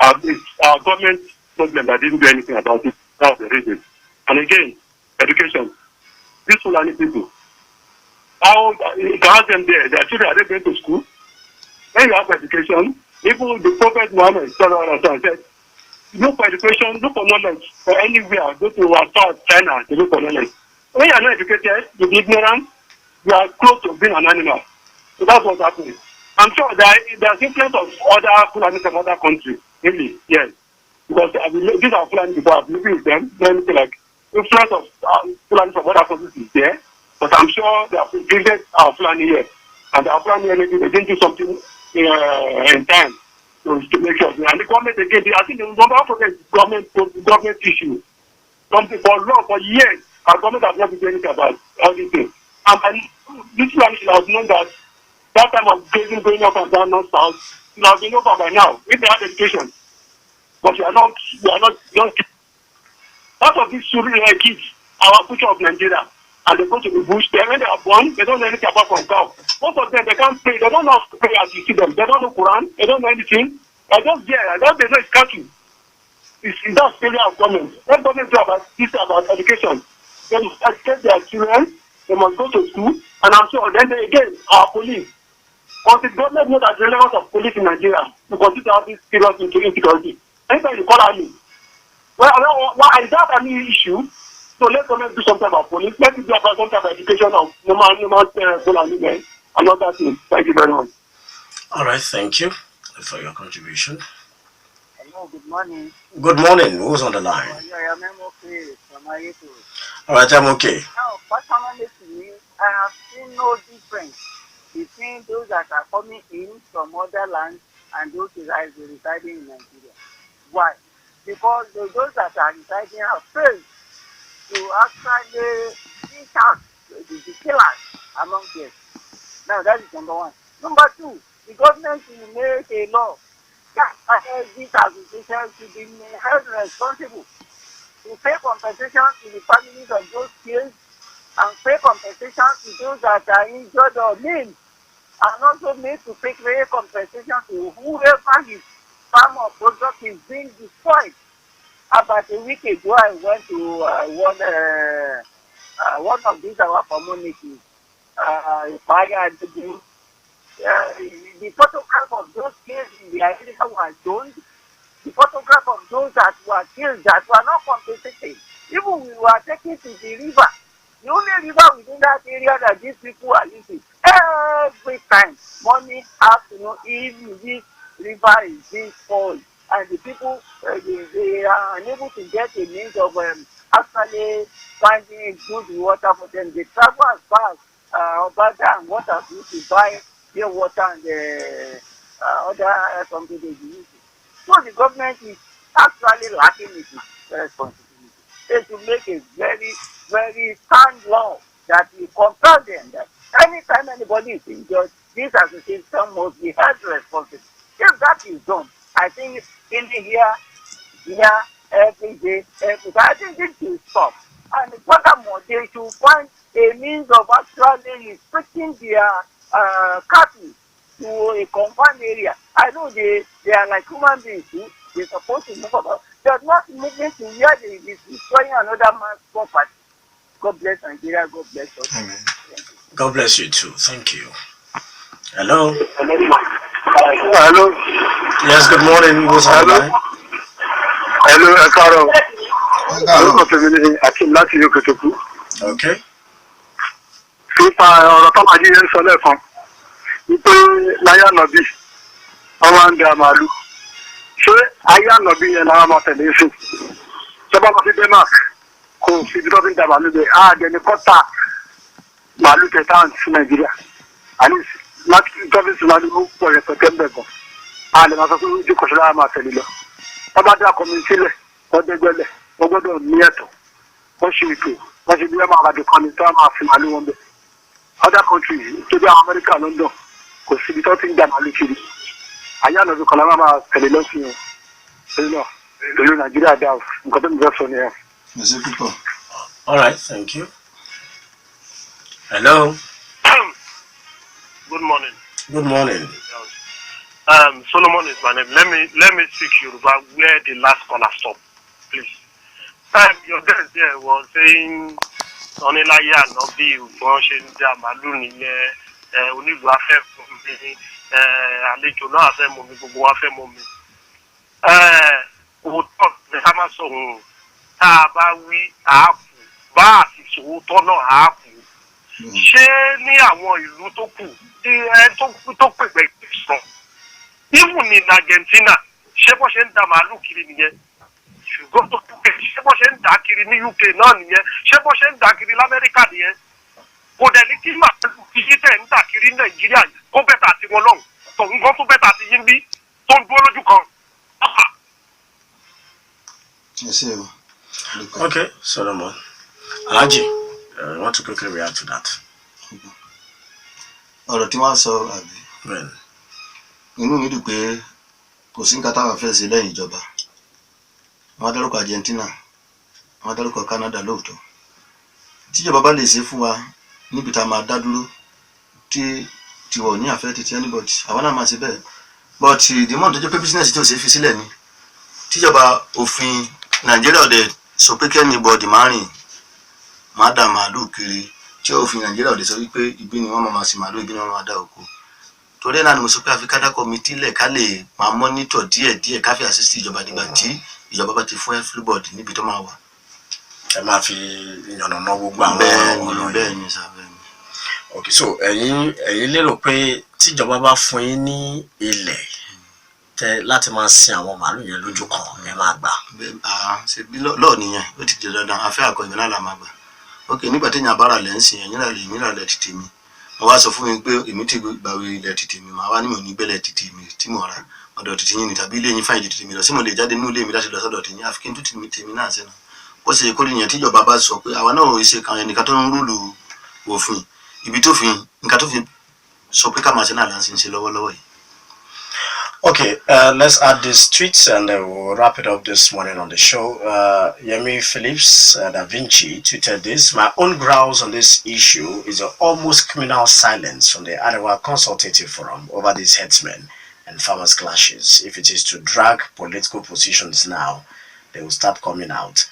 It's our government problem that didn't do anything about it. That's the reason. And again, education. These Fulani people, how you can ask them there, their children, are they going to school? When you have education, even the Prophet Muhammad said, look for education, look for knowledge for anywhere, go to as far as China to look for knowledge. When you are not educated, you be ignorant, you are close to being an animal. So that's what's happening. I'm sure there's influence of other Fulani from other countries, really, yes. Because these are Fulani people, I've lived with them, then like influence of Fulani from other countries is there, but I'm sure they have infiltrated our Fulani here. And our Fulani here, maybe they didn't do something in time to make sure. And the government, again, I think the number of government issue. Something for long, for years, our government has not been doing anything about all these things. And this Fulani should have known that that time of grazing going up and down north south should have been over by now if they had education. But we are not young. Part of these children kids, our future of Nigeria, and they go to the bush. Then when they are born, they don't know anything about from cow. Most of them, they can't pray. They don't know how to pray as you see them. They don't know Quran. They don't know anything. They're just there. They know it's catching. It's that failure of government. Let government do about this about education. They must educate their children. They must go to school. And I'm sure then again, our police. Once the government knows the relevance of police in Nigeria, we continue to have this serious insecurity. Anytime you call me, well, is that any issue? So let government do something about police. Let it do about some type of education of normal men and other things. Thank you very much. All right, thank you for your contribution. Oh, good morning. Good morning. Who's on the line? Yeah, I'm okay from Miyetti. All right, I'm okay. Now, personally to me, I have seen no difference between those that are coming in from other lands and those that are residing in Nigeria. Why? Because those that are residing are failed to actually reach out the killers among them. Now, that is number one. Number two, the government will make a law that these associations should be held responsible to pay compensation to the families of those killed and pay compensation to those that are injured or maimed, and also made to pay compensation to whoever his farm or product is being destroyed. About a week ago, I went to one of these our communities, the photograph of those killed in the area was shown. The photograph of those that were killed that were not compensated. Even we were taken to the river. The only river within that area that these people are using. Every time, morning, afternoon, evening, this river is being spoiled. And the people, they are unable to get a means of actually finding good water for them. They travel as far as Obada and water to buy their water and other something they use. So the government is actually lacking its responsibility. They should make a very, very sound law that will compel them that anytime anybody is injured, this association must be held responsible. If that is done, I think in here, every day, I think this will stop. And furthermore, they should find a means of actually restricting their cattle to a confined area. I know they are like human beings too. They're supposed to move about. They're not moving to where they is destroying another man's property. God bless Nigeria. God bless us. Amen. God bless you too. Thank you. Hello. Hello. Yes, good morning. Who's on the line? Hello, Carol. Okay. Láyé ànàbí ọmọ ń da màálù ṣé ayé ànàbí yẹn náà máa tẹ̀lé sí ṣọba máa fi denmark kò sí ibi tó fi ń da màálù bẹ́ẹ̀ àdé ní kọ́tà màálù kẹta sí nàìjíríà àní láti tó fi sí màálù pọ̀ rẹpẹtẹ ń bẹ̀ gan àlè máa sọ pé ojú kò sí lára máa tẹ̀lé lọ wọ́n bá dá kọ́mi sílẹ̀ wọ́n dẹ́gbẹ́lẹ̀ wọ́n gbọ́dọ̀ ní ẹ̀tọ́ wọ́n ṣe ètò wọ́n ṣe bí wọ́n máa ràdì kọ́ni tó máa fi màálù wọn bẹ̀ other countries tó bí àwọn amẹ́ríkà london kò síbi tó ti ń gbà màálù kiri ayé ànàbí kan láwọn máa tẹ̀lé lọ́sìn yẹn torí náà ìlú nàìjíríà dá o nǹkan tó ń bẹ́ sọ nìyẹn. All right, thank you. Hello. Good morning. Good morning. Solomon is my name. Let me speak Yoruba where the last caller stopped, please. Your guest there was saying Onilaye Anobi wọ́n ṣe ń dá màálù nìyẹn onílù afẹ́ fún mi àlejò náà afẹ́ mọ̀ mi gbogbo afẹ́ mọ̀ mi. Òótọ́ ní ká má sọ òun tá a bá wí àákù bá àṣìṣe òótọ́ náà àákù. Ṣé ní àwọn ìlú tó kù tí tó pèpè sọ? Even ní Argentina ṣé bó ṣe ń da màálù kiri nìyẹn? Ṣùgbọ́n tó kúkẹ́ ṣé bó ṣe ń dà kiri ní UK náà nìyẹn? Ṣé bó ṣe ń dà kiri l'Amẹ́ríkà nìyẹn? Kò dẹ̀ ní kí màálù kìí tẹ̀ ń dà kiri Nàìjíríà kó bẹ́tà sí wọn lọ́hùn. Tòun kan tó bẹ́tà sí yín bí tó ń dúró lójú kan. Okay, Solomon. Alhaji, I want to quickly react to that. ọ̀rọ̀ tí wọ́n sọ àbí inú mi dùn pé kò sí nǹkan táwọn fẹ́ ṣe lẹ́yìn ìjọba wọ́n dárúkọ Argentina wọ́n dárúkọ Canada lóòótọ́ tíjọba bá lè ṣe fún wa níbi tá a máa dá dúró tí tiwọ̀ ní àfẹ́ títí anybody àwọn náà máa ṣe bẹ́ẹ̀ but the month tó jẹ́ pé business tí ò ṣe fi sílẹ̀ ni tíjọba òfin Nàìjíríà ọ̀dẹ̀ sọ pé kẹ́ni bọ́ọ̀dì máa rìn máa dà màálù kiri tí òfin Nàìjíríà ọ̀dẹ̀ sọ wípé ibi ni wọ́n máa ṣe màálù ibi ni wọ́n máa dá oko torí náà ni mo sọ pé àfikádá kọmitì lẹ̀ ká lè máa mọ́nítọ̀ díẹ̀díẹ̀ ká fi assist ìjọba dìgbà tí ìjọba bá ti fún everybody níbi tó máa wà. Ẹ máa fi yànnàná gbogbo àwọn ọ̀nà bẹ́ẹ̀ ni sà bẹ́ẹ̀ ni. Okay, so ẹ̀yin lérò pé tíjọba bá fún yín ní ilẹ̀ láti máa sin àwọn màálù yẹn lójú kan ẹ máa gbà. Ṣe bí lọ́ọ̀ nìyẹn ó ti di dandan afẹ́ àkọ́yìn náà la máa gbà. Ok, nígbà téèyàn bára lẹ̀ ń sìn ẹ̀yìn náà lẹ̀ tètè mi. Wọ́n wá sọ fún mi pé èmi ti gbàwé ilẹ̀ tètè mi, màá wá ní mi ò ní gbẹ́lẹ̀ tètè mi tí mo ra ọ̀dọ̀ tètè yín ni tàbí ilé yín fáyìn tètè mi lọ sí mo lè jáde nínú ilé mi láti lọ sọ́dọ̀ tèmi àfi kí n tún tèmi náà sẹ́nu. Ó ṣe kó nìyẹn tíjọba bá sọ pé àwa náà ò ṣe kan ẹnìkan tó ń rúlù òfin ibi tó fi nǹkan tó fi sọ pé ká máa ṣe náà là ń ṣe lọ́wọ́lọ́wọ́ yìí. Okay, let's add this tweet and we'll wrap it up this morning on the show. Yemi Phillips Da Vinci tweeted this. My own grounds on this issue is an almost criminal silence from the Arewa Consultative Forum over these herdsmen and farmers clashes. If it is to drag political positions now, they will start coming out.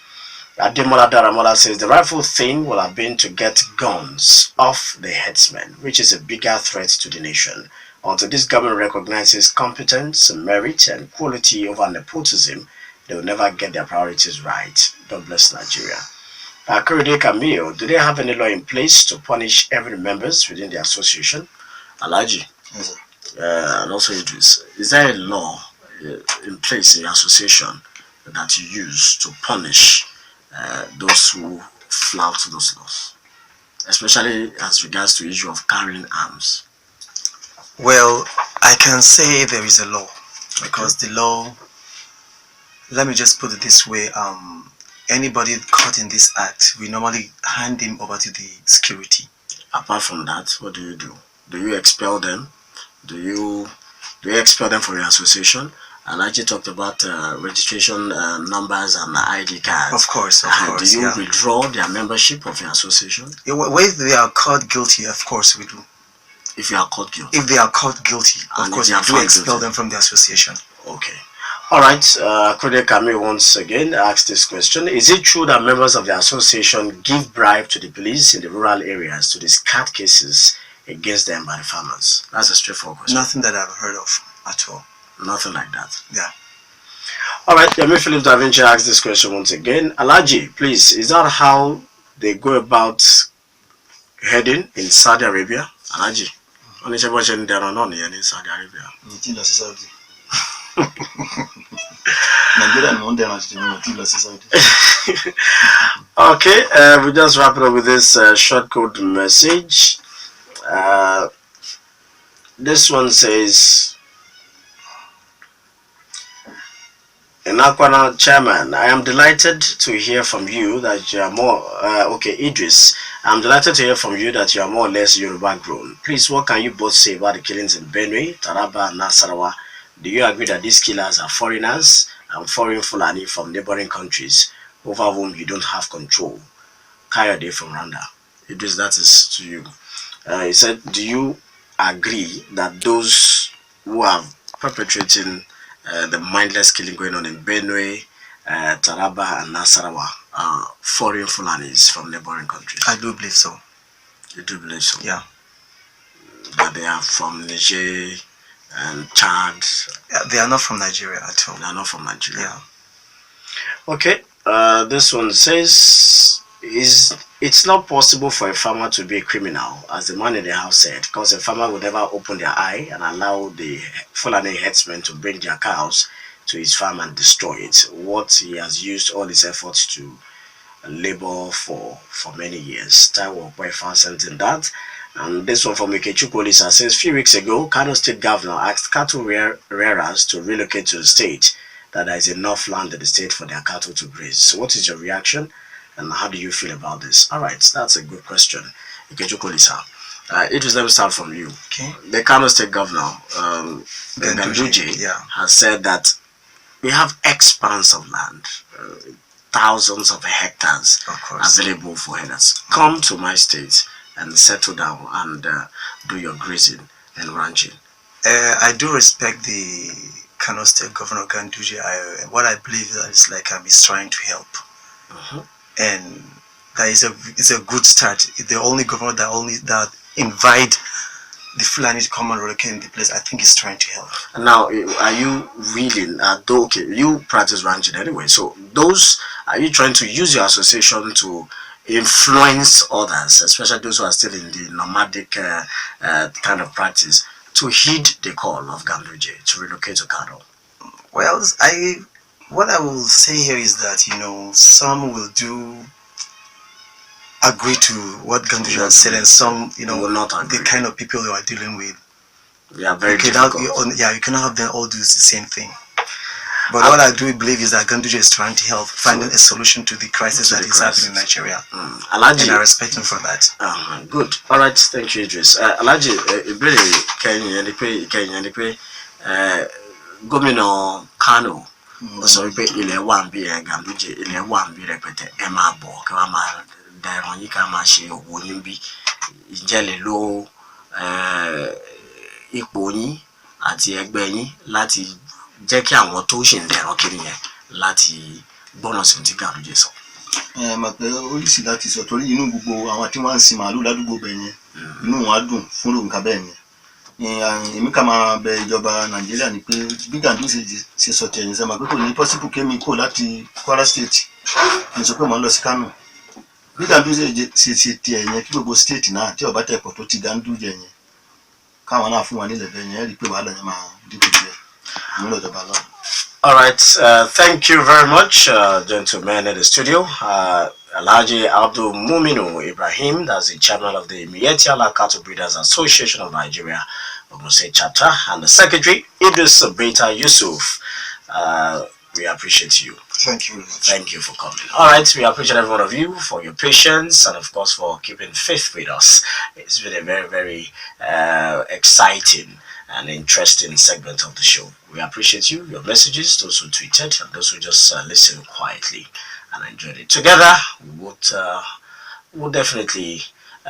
Ademola Daramola says the rightful thing will have been to get guns off the herdsmen, which is a bigger threat to the nation. Until this government recognizes competence, merit, and quality over nepotism, they will never get their priorities right. God bless Nigeria. Kuride Camille, do they have any law in place to punish every members within the association? Alaji. Yes, sir. And also Idris, is there a law in place in your association that you use to punish those who flout those laws, especially as regards to the issue of carrying arms? Well, I can say there is a law, because the law, let me just put it this way, anybody caught in this act, we normally hand him over to the security. Apart from that, what do you do? Do you expel them? Do you expel them from your association? And I just talked about registration numbers and ID cards. Of course, do you withdraw their membership of your association? If they are caught guilty, of course we do. If you are caught guilty? If they are caught guilty, of course we do expel them from the association. Okay. All right. Kuride Camille once again asked this question. Is it true that members of the association give bribe to the police in the rural areas to discard cases against them by the farmers? That's a straightforward question. Nothing that I've heard of at all. Nothing like that. Yeah. All right. Yemi Phillips Da Vinci asked this question once again. Alaji, please, is that how they go about heading in Saudi Arabia? Alaji, only in Saudi Arabia. Okay, we just wrap it up with this short code message. This one says, Inakwana Chairman, I am delighted to hear from you that you are more, Idris, I'm delighted to hear from you that you are more or less Yoruba grown. Please, what can you both say about the killings in Benue, Taraba, and Nasarawa? Do you agree that these killers are foreigners and foreign Fulani from neighboring countries over whom you don't have control? Kayode from Rwanda. Idris, that is to you. He said, do you agree that those who are perpetrating the mindless killing going on in Benue, Taraba, and Nasarawa are foreign Fulanis from neighboring countries? I do believe so. You do believe so? Yeah. That they are from Niger and Chad? They are not from Nigeria at all. They are not from Nigeria? Yeah. Okay. This one says, it's not possible for a farmer to be a criminal, as the man in the house said, because a farmer would never open their eye and allow the Fulani herdsmen to bring their cows to his farm and destroy it, what he has used all his efforts to labor for many years. Taiwo Boyfa sent in that. And this one from Ikechukwolisa says, a few weeks ago, Kano State Governor asked cattle rearers to relocate to the state, that there is enough land in the state for their cattle to graze. So what is your reaction? And how do you feel about this? All right, that's a good question. Ikechukwolisa. Idris, let me start from you. Okay. The Kano State Governor, Ganduje, has said that we have expanse of land, thousands of hectares available for herders. Come to my state and settle down and do your grazing and ranching. I do respect the Kano State Governor Ganduje. What I believe is like he's trying to help. And that is a good start. The only governor that invite the Fulani to come and relocate in the place, I think is trying to help. Now, are you willing? Okay, you practice ranching anyway. So, are you trying to use your association to influence others, especially those who are still in the nomadic kind of practice, to heed the call of Ganduje to relocate to Kano? Well, what I will say here is that, some will agree to what Gandhi has said, and some, will not agree. The kind of people you are dealing with. Yeah, very difficult. You cannot have them all do the same thing. But what I do believe is that Gandhi is trying to help finding a solution to the crisis that is happening in Nigeria. Alaji, and I respect him for that. Good. All right. Thank you, Idris. Alaji, Gómìnà Kano sọ wípé ilẹ̀ wà ń bí Ganduje ilẹ̀ wà ń bí rẹpẹtẹ ẹ máa bọ̀ kí wọ́n máa da ẹran yìí ká máa ṣe òwò níbí ìjẹ́ lè lo ipò yín àti ẹgbẹ́ yín láti jẹ́ kí àwọn tó ṣì ń dẹ̀ràn kiri yẹn láti gbọ́nà sí ohun tí Ganduje sọ. Mà pé oríṣi láti sọ torí inú gbogbo àwọn tí wọ́n ń sin màálù ládùúgbò bẹ̀ yẹn inú wọn á dùn fún nǹkan bẹ́ẹ̀ yẹn. Èmi ká máa bẹ ìjọba Nàìjíríà ni pé bí Ganduje ṣe sọ tẹ̀yìn sẹ́ma pé kò ní possible kémi kó láti Kwara State kì í sọ pé mò ń lọ sí Kano. Bí Ganduje ṣe tiẹ̀ yẹn kí gbogbo state náà tí ọba tẹ̀pọ̀ tó ti Ganduje yẹn káwọn náà fún wa nílẹ̀ bẹ́ẹ̀ yẹn rí i pé wàhálà yẹn máa dínkù díẹ̀ ìmú lọ́jọba lọ. All right, thank you very much, gentlemen in the studio. Alhaji Abdulmuminu Ibrahim, that's the chairman of the Miyetti Cattle Breeders Association of Nigeria, Ogun State Chapter, and the secretary, Idris Beita Yusuf. We appreciate you. Thank you. Thank you for coming. All right, we appreciate every one of you for your patience and, of course, for keeping faith with us. It's been a very, very exciting and interesting segment of the show. We appreciate you, your messages, those who tweeted, and those who just listened quietly and enjoyed it. Together, we would definitely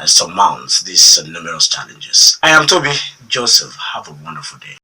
surmount these numerous challenges. I am Tobi Joseph. Have a wonderful day.